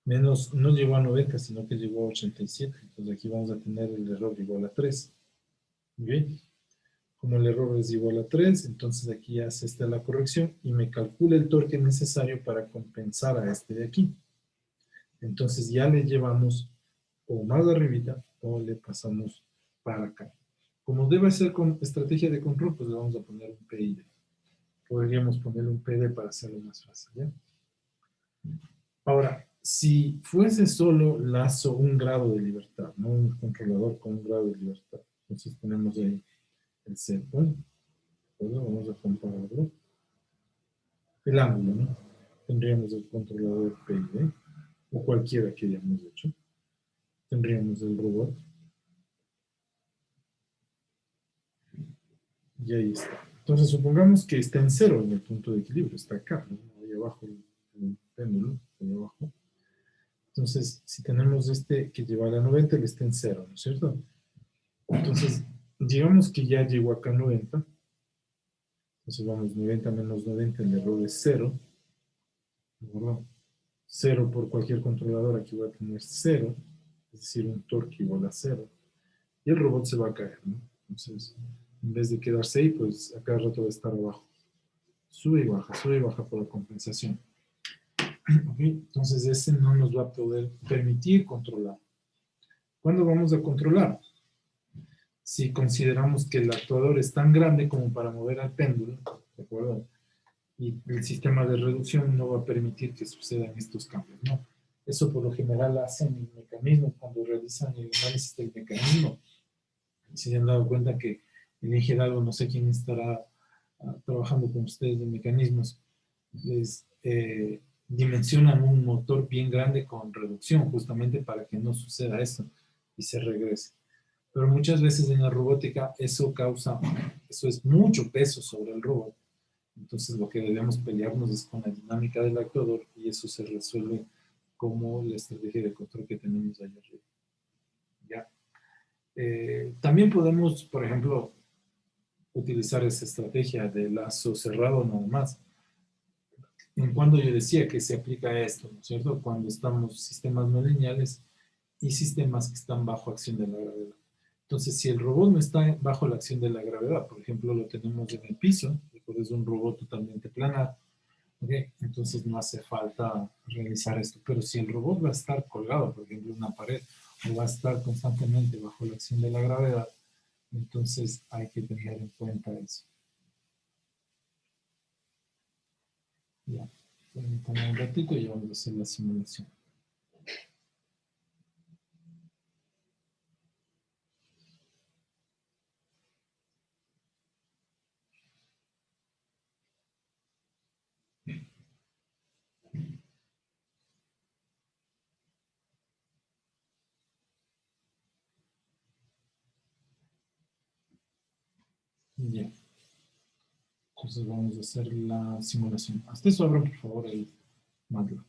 menos, no llegó a 90, sino que llegó a 87. Entonces aquí vamos a tener el error igual a 3. Bien. Como el error es igual a 3, entonces aquí hace esta la corrección y me calcula el torque necesario para compensar a este de aquí. Entonces ya le llevamos o más arribita o le pasamos para acá. Como debe ser con estrategia de control, pues le vamos a poner un PID. Podríamos ponerle un PD para hacerlo más fácil, ¿ya? Ahora, si fuese solo lazo un grado de libertad, no un controlador con un grado de libertad, entonces ponemos ahí el set point. Bueno, vamos a compararlo. El ángulo, ¿no? Tendríamos el controlador PID o cualquiera que hayamos hecho. Tendríamos el robot. Y ahí está. Entonces, supongamos que está en cero en el punto de equilibrio. Está acá, ¿no? Ahí abajo, el péndulo, ahí abajo. Entonces, si tenemos este que lleva a la 90, él está en cero, ¿no es cierto? Entonces, digamos que ya llegó acá a 90. Entonces, vamos, 90 menos 90, el error es cero. ¿No? Cero por cualquier controlador, aquí voy a tener cero, es decir, un torque igual a cero. Y el robot se va a caer, ¿no? Entonces, en vez de quedarse ahí, pues a cada rato va a estar abajo. Sube y baja por la compensación. ¿Okay? Entonces, ese no nos va a poder permitir controlar. ¿Cuándo vamos a controlar? Si consideramos que el actuador es tan grande como para mover al péndulo, ¿de acuerdo? Y el sistema de reducción no va a permitir que sucedan estos cambios, ¿no? Eso por lo general hacen el mecanismo cuando realizan el análisis del mecanismo. Se han dado cuenta que el ingeniero, no sé quién estará trabajando con ustedes de mecanismos, les dimensionan un motor bien grande con reducción, justamente para que no suceda eso y se regrese. Pero muchas veces en la robótica eso causa, eso es mucho peso sobre el robot. Entonces lo que debemos pelearnos es con la dinámica del actuador y eso se resuelve como la estrategia de control que tenemos ahí arriba. ¿Ya? También podemos, por ejemplo, utilizar esa estrategia de lazo cerrado nada más. En cuando yo decía que se aplica esto, ¿no es cierto? Cuando estamos sistemas no lineales y sistemas que están bajo acción de la gravedad. Entonces, si el robot no está bajo la acción de la gravedad, por ejemplo, lo tenemos en el piso, es un robot totalmente planar, ¿okay? Entonces no hace falta realizar esto. Pero si el robot va a estar colgado, por ejemplo, en una pared, o va a estar constantemente bajo la acción de la gravedad, entonces hay que tener en cuenta eso. Ya, permítanme un ratito y vamos a hacer la simulación. Ya, entonces vamos a hacer la simulación. Hasta eso abran por favor el MATLAB.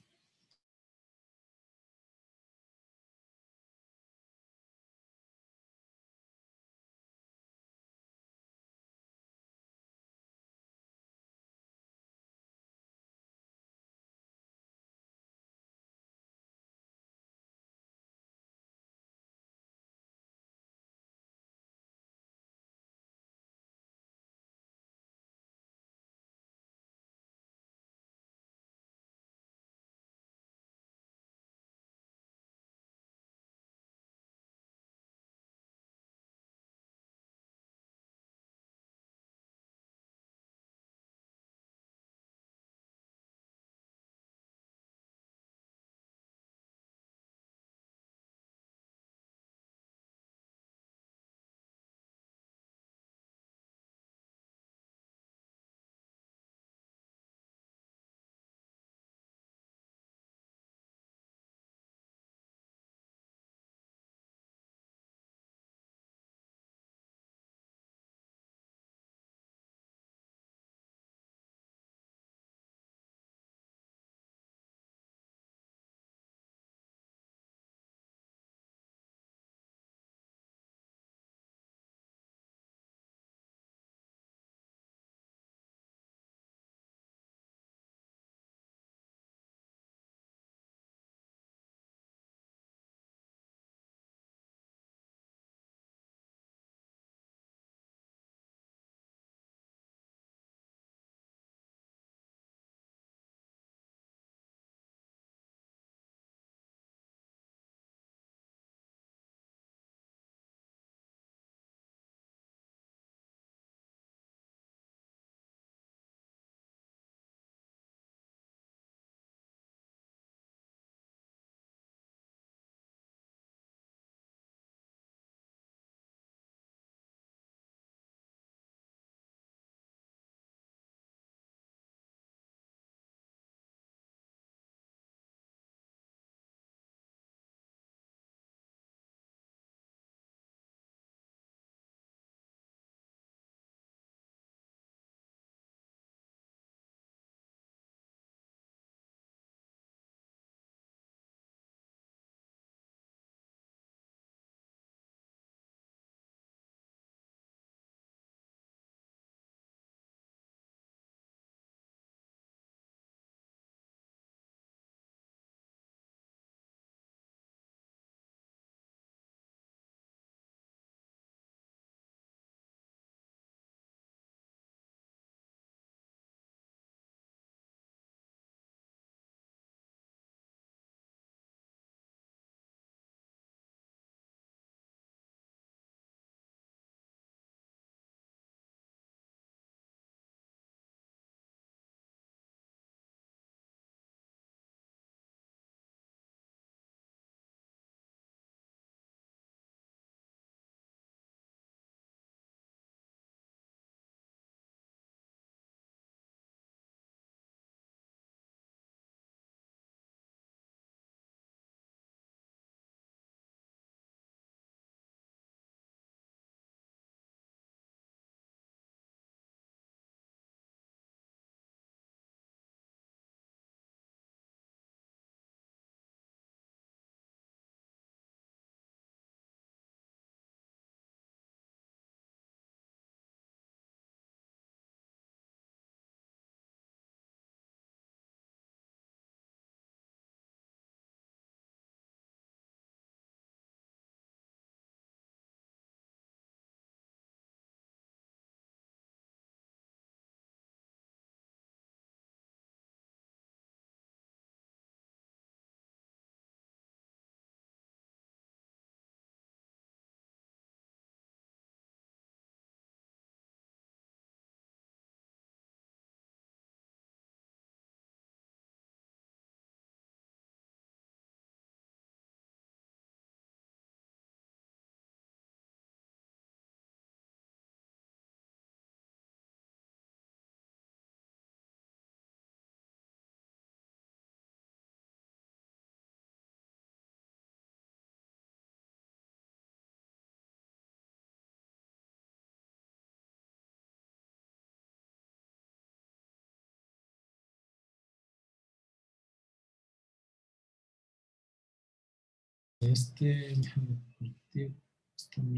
déjame compartir. Están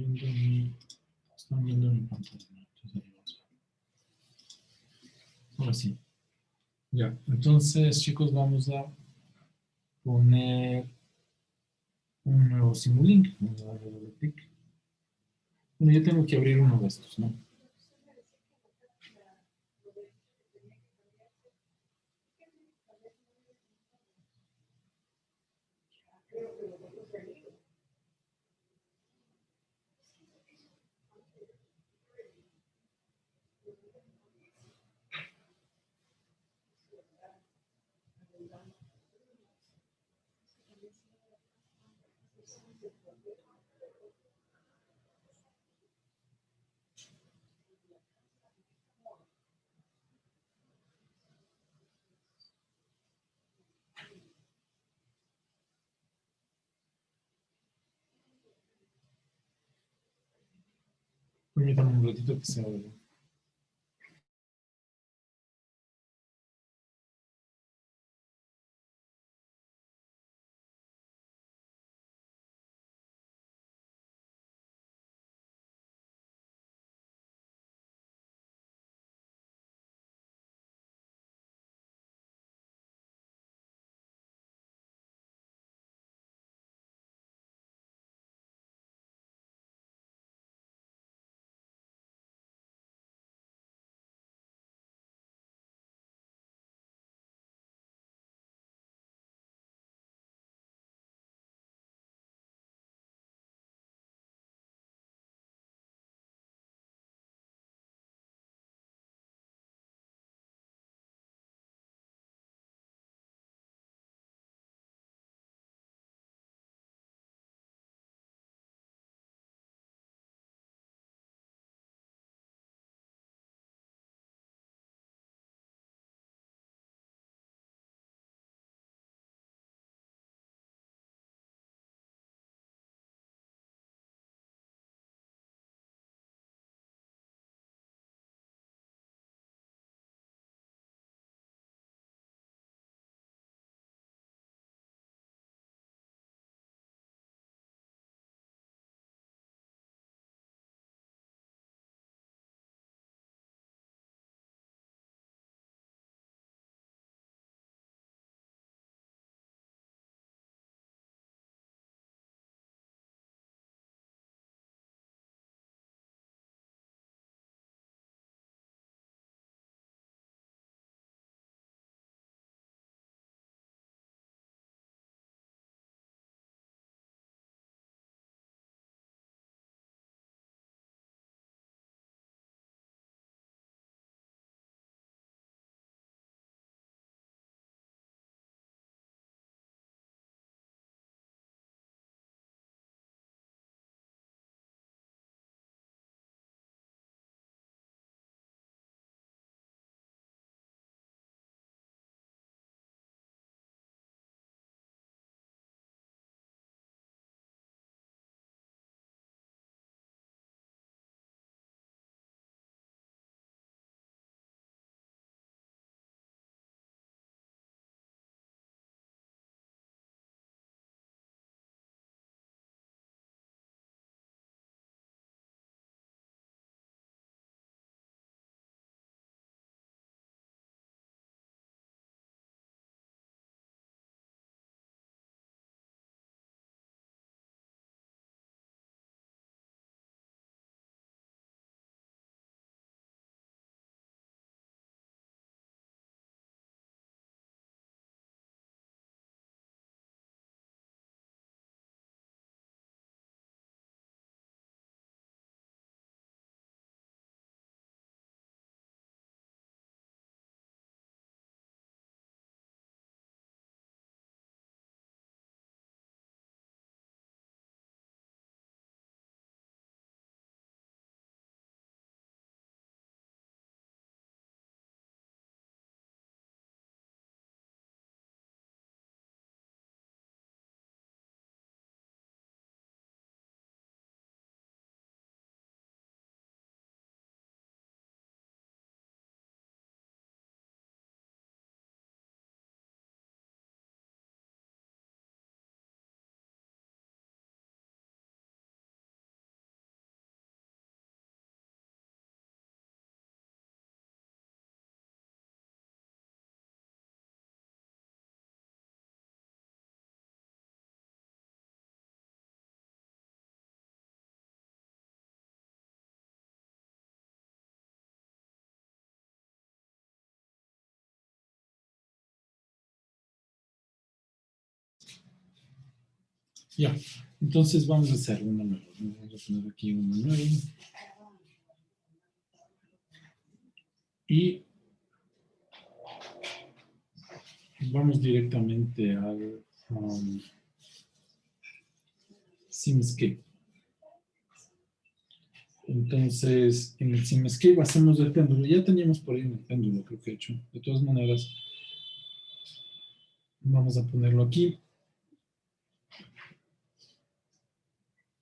viendo mi pantalla, ¿no? Entonces, ahora sí. Ya, entonces, chicos, vamos a poner un nuevo Simulink. Vamos a darle doble clic. Bueno, yo tengo que abrir uno de estos, ¿no? Permítame un ratito que se abra. Ya, entonces vamos a hacer uno nuevo. Vamos a poner aquí uno nuevo. Y vamos directamente al Simscape. Entonces, en el Simscape hacemos el péndulo. Ya teníamos por ahí un péndulo, creo que he hecho. De todas maneras, vamos a ponerlo aquí.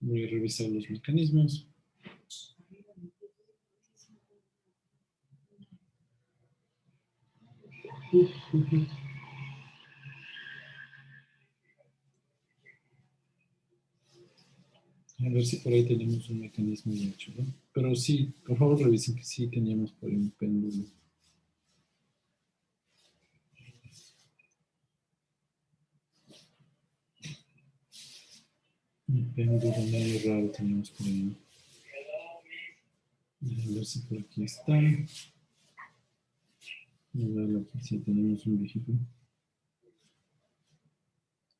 Voy a revisar los mecanismos. A ver si por ahí tenemos un mecanismo ya hecho, ¿no? Pero sí, por favor revisen que sí teníamos por ahí un péndulo. Un péndulo medio raro tenemos por ahí, ¿no? A ver si por aquí está. A ver, aquí sí tenemos un viejito.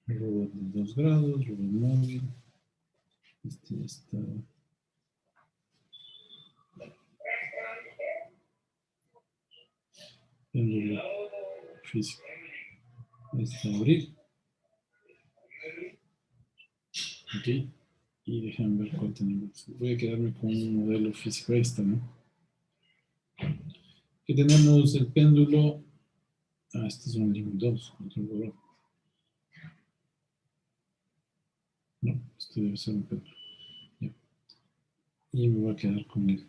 Robot de 2 grados, robot móvil. Este ya está. Péndulo físico. Está abrir. Ok. Y déjenme ver cuál tenemos. Voy a quedarme con un modelo físico. Ahí está, ¿no? Que tenemos el péndulo. Ah, este es un link 2. Control robot. No, esto debe ser un péndulo. Ya. Y me voy a quedar con él.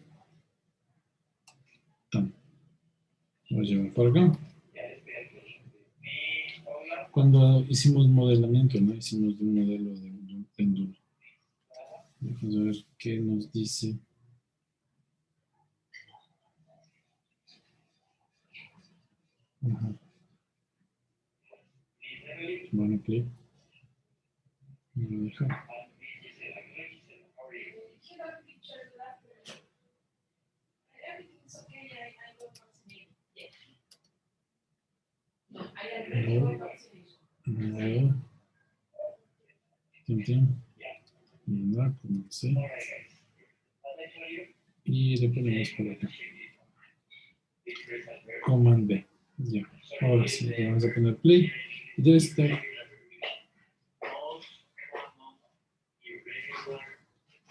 Tan. Lo voy a llevar para acá. Cuando hicimos modelamiento, ¿no? Hicimos un modelo de un péndulo. Vamos a ver qué nos dice. Ajá. Bueno, clic. Me lo deja. No. Tintín. No, como sé. Y le ponemos por acá. Command B. Ya. Ahora sí, le vamos a poner play. Y debe estar.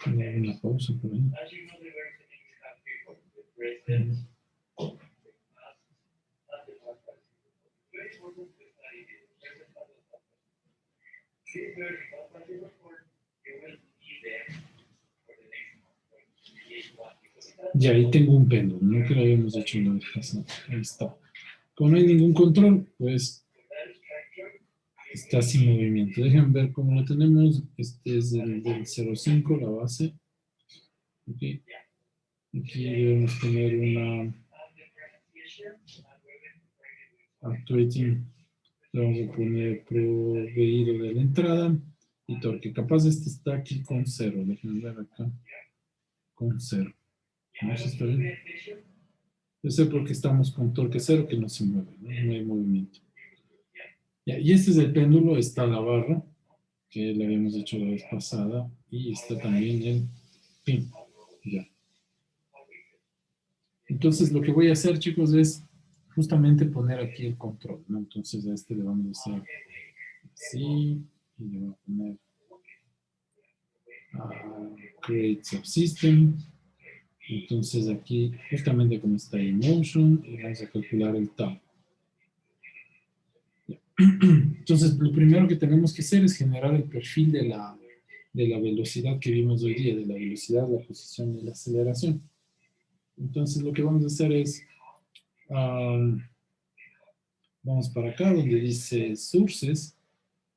Una pausa por ahí. Ya, ahí tengo un péndulo, no que lo habíamos hecho una vez pasada. Ahí está. Como no hay ningún control, pues está sin movimiento. Déjenme ver cómo lo tenemos. Este es del 05, la base. Okay. Aquí debemos tener una actuating. Le vamos a poner proveído de la entrada y torque. Capaz este está aquí con 0. Déjenme ver acá. Con 0. ¿No? ¿Eso está bien? Debe ser porque estamos con torque 0 que no se mueve, ¿no? No hay movimiento. Ya, y este es el péndulo, está la barra, que le habíamos hecho la vez pasada, y está también el pin. Ya. Entonces lo que voy a hacer, chicos, es justamente poner aquí el control, ¿no? Entonces a este le vamos a hacer así, y le voy a poner Create Subsystem. Entonces aquí, justamente como está en Motion, y vamos a calcular el tau. Entonces, lo primero que tenemos que hacer es generar el perfil de la velocidad que vimos hoy día, de la velocidad, la posición y la aceleración. Entonces, lo que vamos a hacer es, vamos para acá donde dice Sources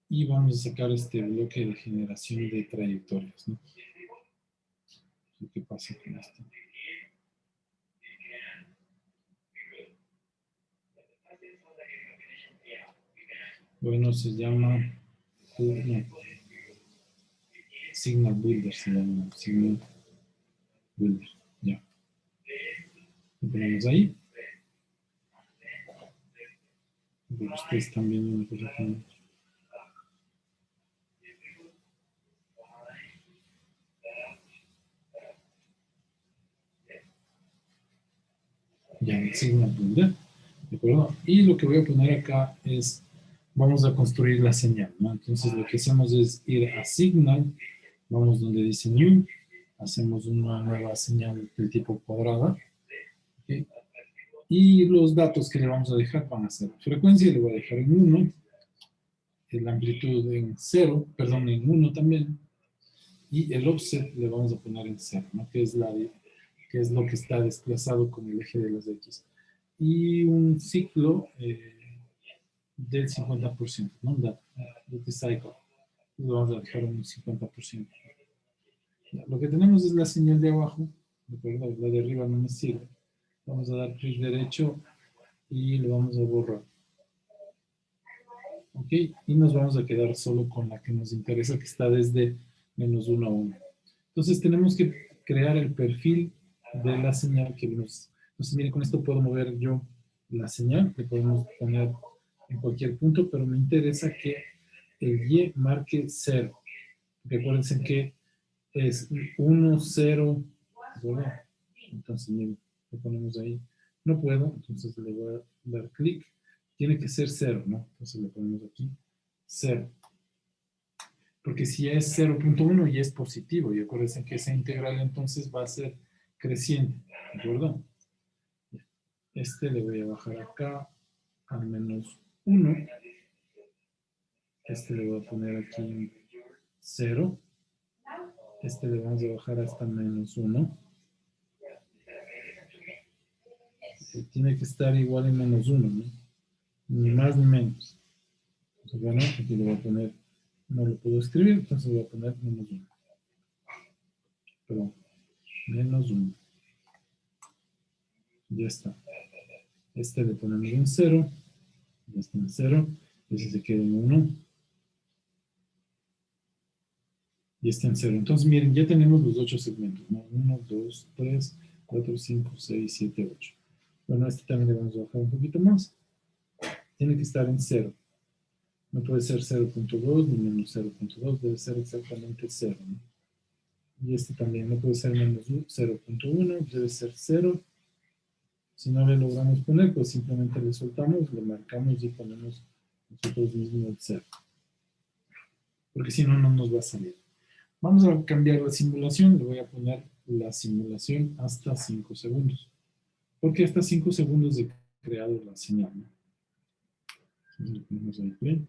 y vamos a sacar este bloque de generación de trayectorias, ¿no? ¿Qué pasa con esto? Bueno, se llama no, Signal Builder, se llama Signal Builder, ya. Lo ponemos ahí. Porque ustedes están viendo una cosa que no. el signal.d, ¿de acuerdo? Y lo que voy a poner acá es, vamos a construir la señal, ¿no? Entonces lo que hacemos es ir a signal, vamos donde dice new, hacemos una nueva señal del tipo cuadrada, ¿ok? Y los datos que le vamos a dejar van a ser frecuencia, le voy a dejar en 1, la amplitud en 0, perdón, en 1 también, y el offset le vamos a poner en 0, ¿no? Que es lo que está desplazado con el eje de las X. Y un ciclo del 50%, ¿no? The cycle. Lo vamos a dejar un 50%. Ya, lo que tenemos es la señal de abajo, ¿de acuerdo? La de arriba no me sirve. Vamos a dar clic derecho y le vamos a borrar. ¿Ok? Y nos vamos a quedar solo con la que nos interesa, que está desde -1 a 1. Entonces tenemos que crear el perfil de la señal que nos... Entonces miren, con esto puedo mover yo la señal, que podemos poner en cualquier punto, pero me interesa que el Y marque 0. Recuerden que es 1, 0, ¿verdad? Entonces miren, lo ponemos ahí. No puedo, entonces le voy a dar clic. Tiene que ser 0, ¿no? Entonces le ponemos aquí 0. Porque si es 0.1 y es positivo, y acuérdense que esa integral entonces va a ser creciente, ¿de acuerdo? Este le voy a bajar acá al -1. Este le voy a poner aquí 0. Este le vamos a bajar hasta -1. Tiene que estar igual en -1, ¿no? Ni más ni menos. Entonces, bueno, aquí le voy a poner, no lo puedo escribir, entonces le voy a poner -1. Perdón, -1. Ya está. Este le ponemos en 0. Ya está en 0. Ese se queda en 1. Y está en 0. Entonces, miren, ya tenemos los 8 segmentos, ¿no? 1, 2, 3, 4, 5, 6, 7, 8. Bueno, este también le vamos a bajar un poquito más. Tiene que estar en 0. No puede ser 0.2 ni menos 0.2. Debe ser exactamente 0, ¿no? Y este también no puede ser menos 0.1. Debe ser 0. Si no le logramos poner, pues simplemente le soltamos, le marcamos y ponemos nosotros mismos el 0. Porque si no, no nos va a salir. Vamos a cambiar la simulación. Le voy a poner la simulación hasta 5 segundos. Porque hasta 5 segundos he creado la señal, ¿no? Entonces le ponemos ahí play.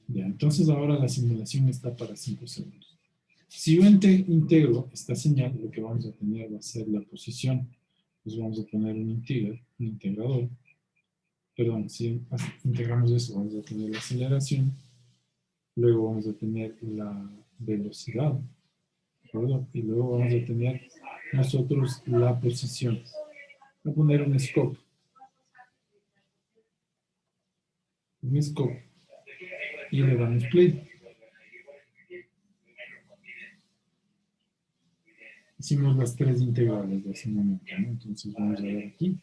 Ya, entonces ahora la simulación está para 5 segundos. Si yo integro esta señal, lo que vamos a tener va a ser la posición. Pues vamos a poner un integrador. Perdón, si integramos eso, vamos a tener la aceleración. Luego vamos a tener la velocidad. ¿De acuerdo? Y luego vamos a tener nosotros la posición. Voy a poner un scope. Un scope. Y le damos play. Hicimos las 3 integrales de ese momento, ¿no? Entonces vamos a ver aquí.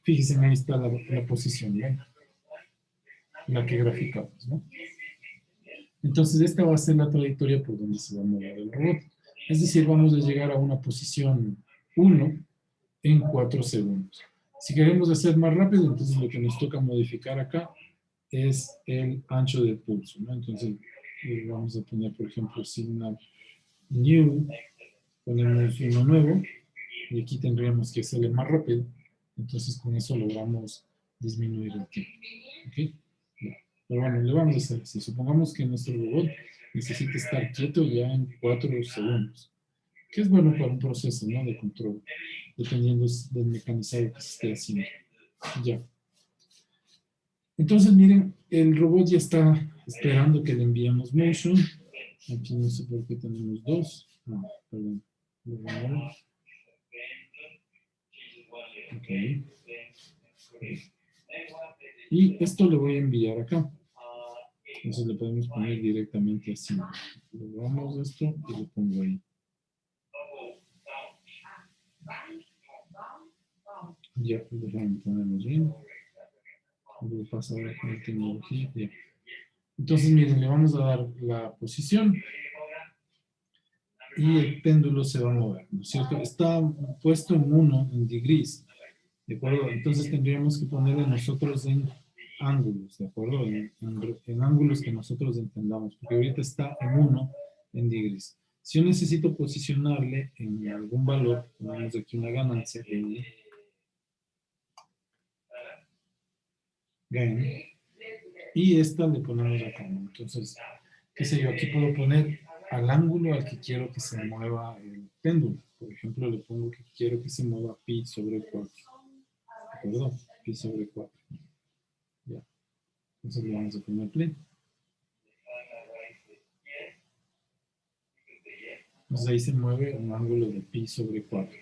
Fíjense, ahí está la posición, ¿no? La que graficamos, ¿no? Entonces esta va a ser la trayectoria por donde se va a mover el robot. Es decir, vamos a llegar a una posición 1 en 4 segundos. Si queremos hacer más rápido, entonces lo que nos toca modificar acá es el ancho del pulso, ¿no? Entonces vamos a poner, por ejemplo, signal new, ponemos uno nuevo, y aquí tendríamos que hacerle más rápido. Entonces con eso logramos disminuir el tiempo. ¿Ok? Pero bueno, le vamos a hacer así. Supongamos que nuestro robot necesita estar quieto ya en 4 segundos. Que es bueno para un proceso, ¿no? De control, dependiendo del mecanizado que se esté haciendo. Ya. Entonces, miren, el robot ya está esperando que le enviemos motion. Aquí no sé por qué tenemos 2. No, perdón. Ok. Y esto le voy a enviar acá. Entonces le podemos poner directamente así. Le damos esto y lo pongo ahí. Ya, déjame ponerlo bien. Lo pasa ahora con la tecnología. Ya. Entonces, miren, le vamos a dar la posición. y el péndulo se va a mover, ¿no es cierto? Está puesto en 1 en degrees, ¿de acuerdo? Entonces tendríamos que ponerle nosotros en ángulos, ¿de acuerdo? En ángulos que nosotros entendamos, porque ahorita está en 1 en degrees. Si yo necesito posicionarle en algún valor, ponemos aquí una ganancia de gain, y esta le ponemos acá, ¿no? Entonces, qué sé yo, aquí puedo poner al ángulo al que quiero que se mueva el péndulo. Por ejemplo, le pongo que quiero que se mueva pi sobre 4. ¿De acuerdo? Pi sobre 4. Ya. Entonces le vamos a poner play. Entonces ahí se mueve un ángulo de pi sobre 4.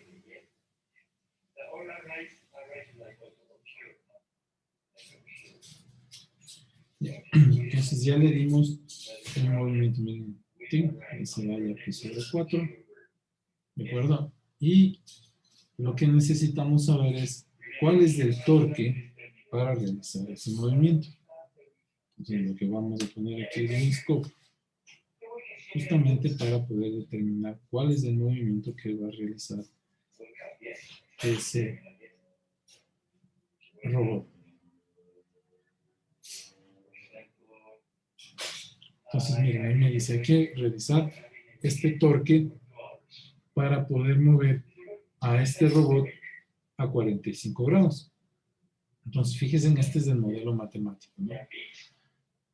Ya. Entonces ya le dimos el movimiento. Miren, ahí se vaya pi sobre 4. ¿De acuerdo? Y lo que necesitamos saber es cuál es el torque para realizar ese movimiento. Entonces lo que vamos a poner aquí es un scope, justamente para poder determinar cuál es el movimiento que va a realizar ese robot. Entonces, miren, ahí me dice, hay que realizar este torque para poder mover a este robot a 45 grados. Entonces, fíjense en este es el modelo matemático, ¿no?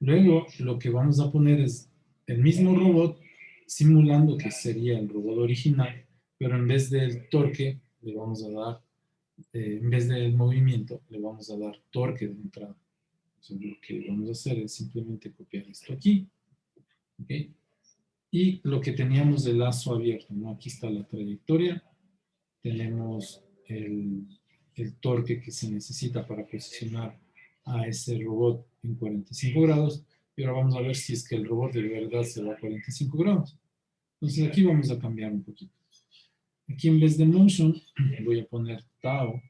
Luego, lo que vamos a poner es el mismo robot simulando que sería el robot original, pero en vez del torque, le vamos a dar, en vez del movimiento, le vamos a dar torque de entrada. Entonces, lo que vamos a hacer es simplemente copiar esto aquí, ¿ok? Y lo que teníamos de lazo abierto, ¿no? Aquí está la trayectoria, tenemos el torque que se necesita para posicionar a ese robot en 45 grados, y ahora vamos a ver si es que el robot de verdad se va a 45 grados. Entonces aquí vamos a cambiar un poquito. Aquí en vez de motion voy a poner tau,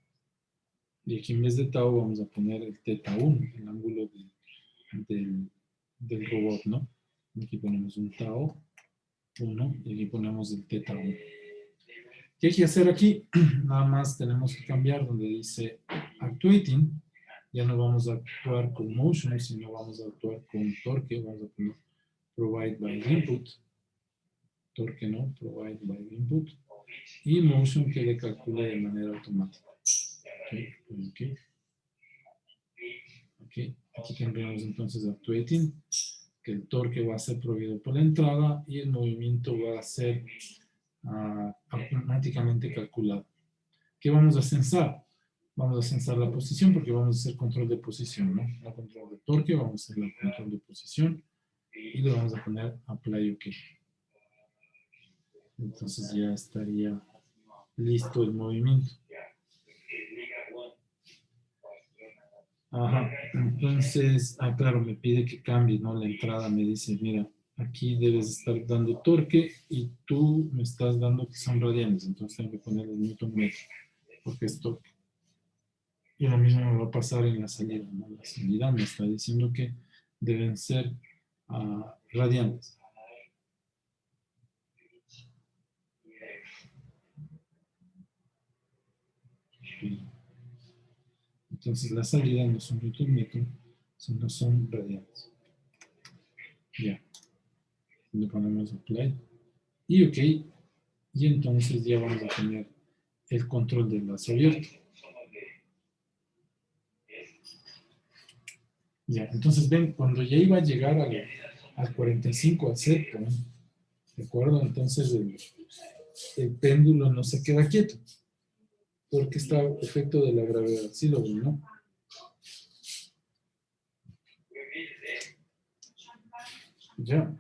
y aquí en vez de tau vamos a poner el teta 1, el ángulo del robot, ¿no? Aquí ponemos un tau 1 y aquí ponemos el teta 1. ¿Qué hay que hacer aquí? Nada más tenemos que cambiar donde dice actuating. Ya no vamos a actuar con motion, sino vamos a actuar con torque. Vamos a poner provide by input. Torque no, provide by input. Y motion que le calcule de manera automática. Okay. Aquí cambiamos entonces actuating, que el torque va a ser proveído por la entrada y el movimiento va a ser automáticamente calculado. ¿Qué vamos a censar? Vamos a censar la posición porque vamos a hacer control de posición, ¿no? No control de torque, vamos a hacer el control de posición y le vamos a poner apply OK. Entonces ya estaría listo el movimiento. Ajá, entonces, claro, me pide que cambie, ¿no? La entrada me dice, mira, aquí debes estar dando torque y tú me estás dando que son radianes, entonces tengo que poner el newton metro, porque es torque. Y lo mismo me va a pasar en la salida, ¿no? La salida me está diciendo que deben ser radianes. Entonces la salida no son newton metro, sino son radianes. Ya. Le ponemos apply. Y ok. Y entonces ya vamos a tener el control del lazo abierto. Ya, entonces ven, cuando ya iba a llegar al 45, al cerco, ¿no? ¿De acuerdo? Entonces el péndulo no se queda quieto, porque está efecto de la gravedad, ¿sí lo ven, no? Ya.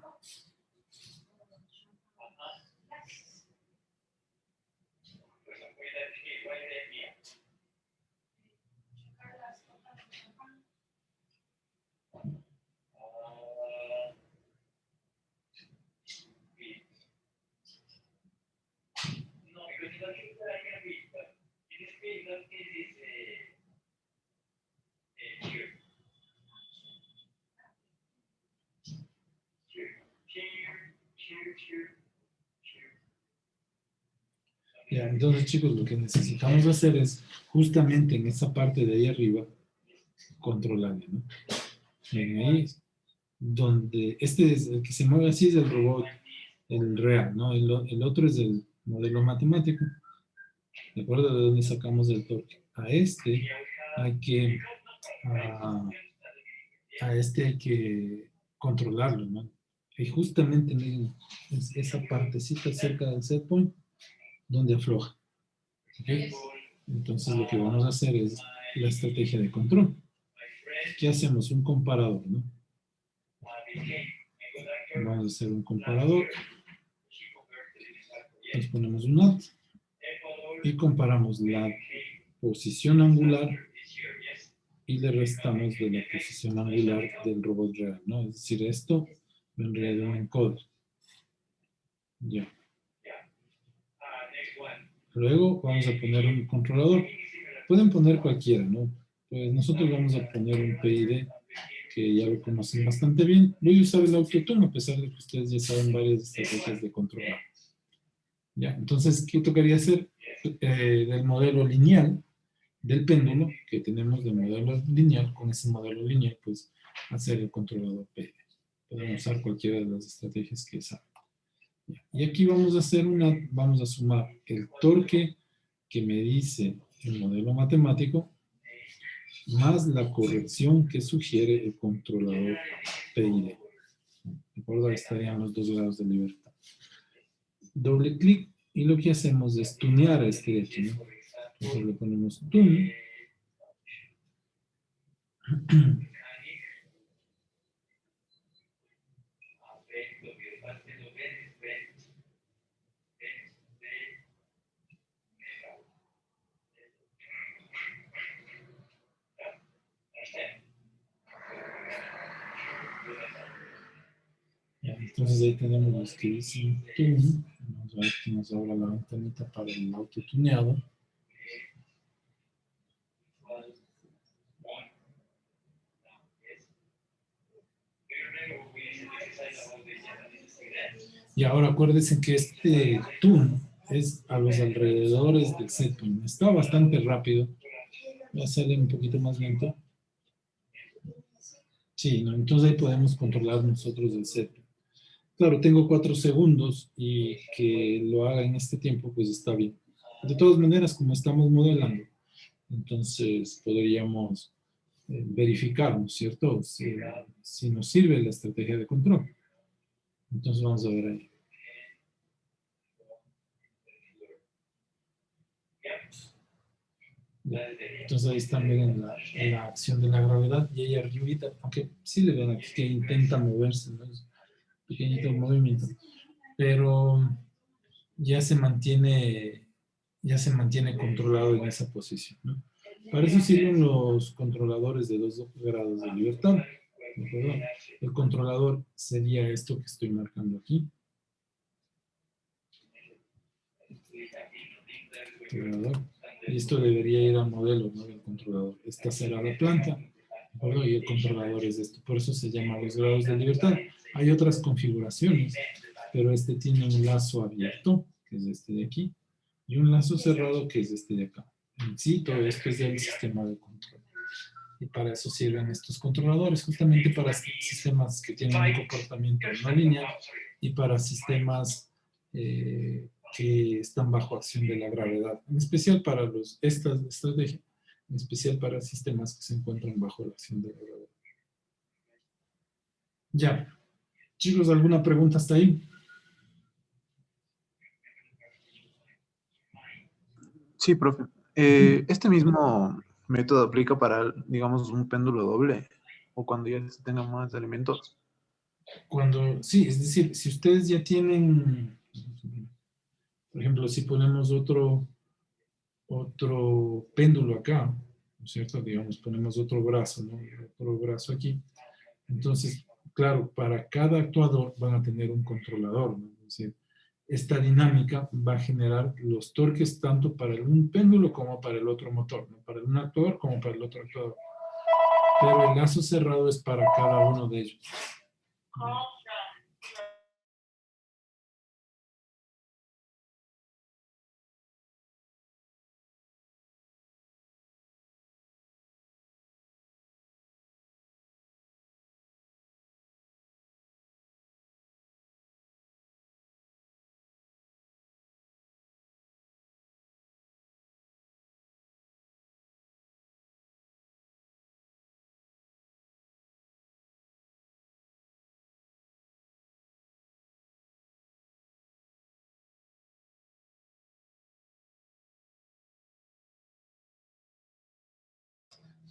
Ya, entonces, chicos, lo que necesitamos hacer es justamente en esa parte de ahí arriba controlarle, ¿no? Ven ahí, donde este es el que se mueve así es el robot, el real, ¿no? El otro es el modelo matemático. ¿De acuerdo? De dónde sacamos el torque. A este hay que, a, a este hay que controlarlo, ¿no? Y justamente miren, es esa partecita cerca del set point donde afloja. ¿Ok? Entonces lo que vamos a hacer es la estrategia de control. ¿Qué hacemos? Un comparador, ¿no? Vamos a hacer un comparador. Nos ponemos un NOT y comparamos la posición angular y le restamos de la posición angular del robot real, ¿no? Es decir, esto vendría de un encoder. Ya. Luego vamos a poner un controlador. Pueden poner cualquiera, ¿no? Pues nosotros vamos a poner un PID que ya lo conocen bastante bien. Voy a usar el autotune a pesar de que ustedes ya saben varias estrategias de controlar. Ya, entonces, ¿qué tocaría hacer? Del modelo lineal del péndulo que tenemos de modelo lineal, con ese modelo lineal, pues hacer el controlador PID. Podemos usar cualquiera de las estrategias que saben. Y aquí vamos a hacer vamos a sumar el torque que me dice el modelo matemático más la corrección que sugiere el controlador PID. ¿De acuerdo? Ahí estarían los 2 grados de libertad. Doble clic y lo que hacemos es tunear a este de aquí, ¿no? Entonces le ponemos tune. Ya, entonces ahí tenemos los que dicen tune. Vamos a ver que nos abra la ventanita para el autotuneado. Y ahora acuérdense que este tune es a los alrededores del setpoint. Está bastante rápido. Va a salir un poquito más lento. Sí, ¿no? Entonces ahí podemos controlar nosotros el setpoint. Claro, tengo 4 segundos y que lo haga en este tiempo, pues está bien. De todas maneras, como estamos modelando, entonces podríamos verificar, ¿no es cierto? Si nos sirve la estrategia de control. Entonces vamos a ver ahí. Entonces ahí están viendo la acción de la gravedad y ahí arribita, aunque sí le ven aquí que intenta moverse, ¿no? Es pequeñito el movimiento, pero ya se mantiene controlado en esa posición, ¿no? Para eso sirven los controladores de 2 grados de libertad. ¿De acuerdo? El controlador sería esto que estoy marcando aquí. Controlador. Y esto debería ir al modelo, ¿no? Del controlador. Esta será la planta, ¿de acuerdo? Y el controlador es esto. Por eso se llama los grados de libertad. Hay otras configuraciones, pero este tiene un lazo abierto, que es este de aquí, y un lazo cerrado, que es este de acá. En sí, todo esto es del sistema de control. Y para eso sirven estos controladores, justamente para sistemas que tienen un comportamiento no lineal y para sistemas que están bajo acción de la gravedad, en especial para esta estrategia, en especial para sistemas que se encuentran bajo la acción de la gravedad. Ya. Chicos, ¿alguna pregunta hasta ahí? Sí, profe. ¿Este mismo método aplica para, digamos, un péndulo doble o cuando ya se tengan más elementos? Sí, es decir, si ustedes ya tienen, por ejemplo, si ponemos otro péndulo acá, ¿no es cierto? Digamos, ponemos otro brazo, ¿no? Otro brazo aquí. Entonces, claro, para cada actuador van a tener un controlador, ¿no? Es decir, esta dinámica va a generar los torques tanto para un péndulo como para el otro motor, ¿no? Para un actuador como para el otro actuador. Pero el lazo cerrado es para cada uno de ellos.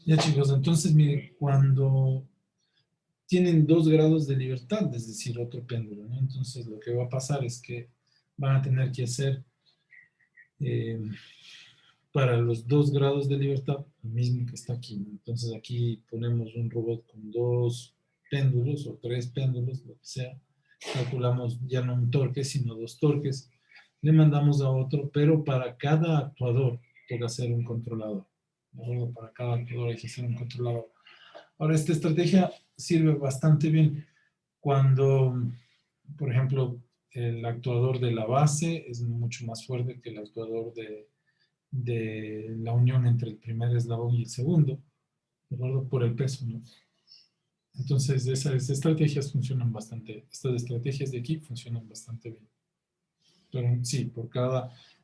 Ya chicos, entonces mire, cuando tienen 2 grados de libertad, es decir, otro péndulo, ¿no? Entonces lo que va a pasar es que van a tener que hacer para los 2 grados de libertad, lo mismo que está aquí, ¿no? Entonces aquí ponemos un robot con 2 péndulos o 3 péndulos, lo que sea. Calculamos ya no un torque, sino 2 torques. Le mandamos a otro, pero para cada actuador toca hacer un controlador. ¿De acuerdo? Para cada actuador hay que hacer un controlador. Ahora, esta estrategia sirve bastante bien cuando, por ejemplo, el actuador de la base es mucho más fuerte que el actuador de la unión entre el primer eslabón y el segundo, ¿de acuerdo? Por el peso, ¿no? Entonces, esas estrategias funcionan bastante, estas estrategias de aquí funcionan bastante bien. Pero sí,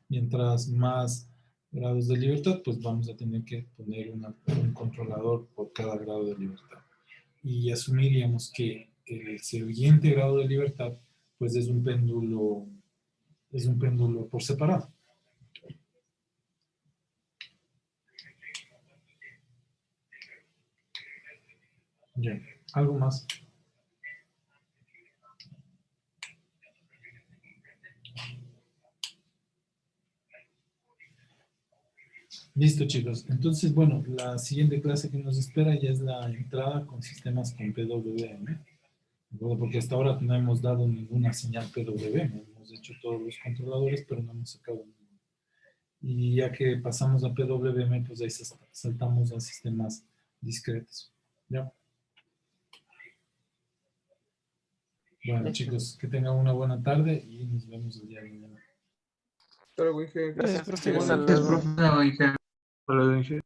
mientras más grados de libertad, pues vamos a tener que poner un controlador por cada grado de libertad. Y asumiríamos que el siguiente grado de libertad, pues es un péndulo por separado. Ya, algo más. Listo, chicos. Entonces, bueno, la siguiente clase que nos espera ya es la entrada con sistemas con PWM. ¿De acuerdo? Porque hasta ahora no hemos dado ninguna señal PWM. Hemos hecho todos los controladores, pero no hemos sacado ninguno. Y ya que pasamos a PWM, pues ahí saltamos a sistemas discretos. ¿Ya? Bueno, chicos, que tengan una buena tarde y nos vemos el día de mañana. Pero, güey, Gracias, profe. Hasta Igualmente. luego. Profe, oiga. Hola, Inge.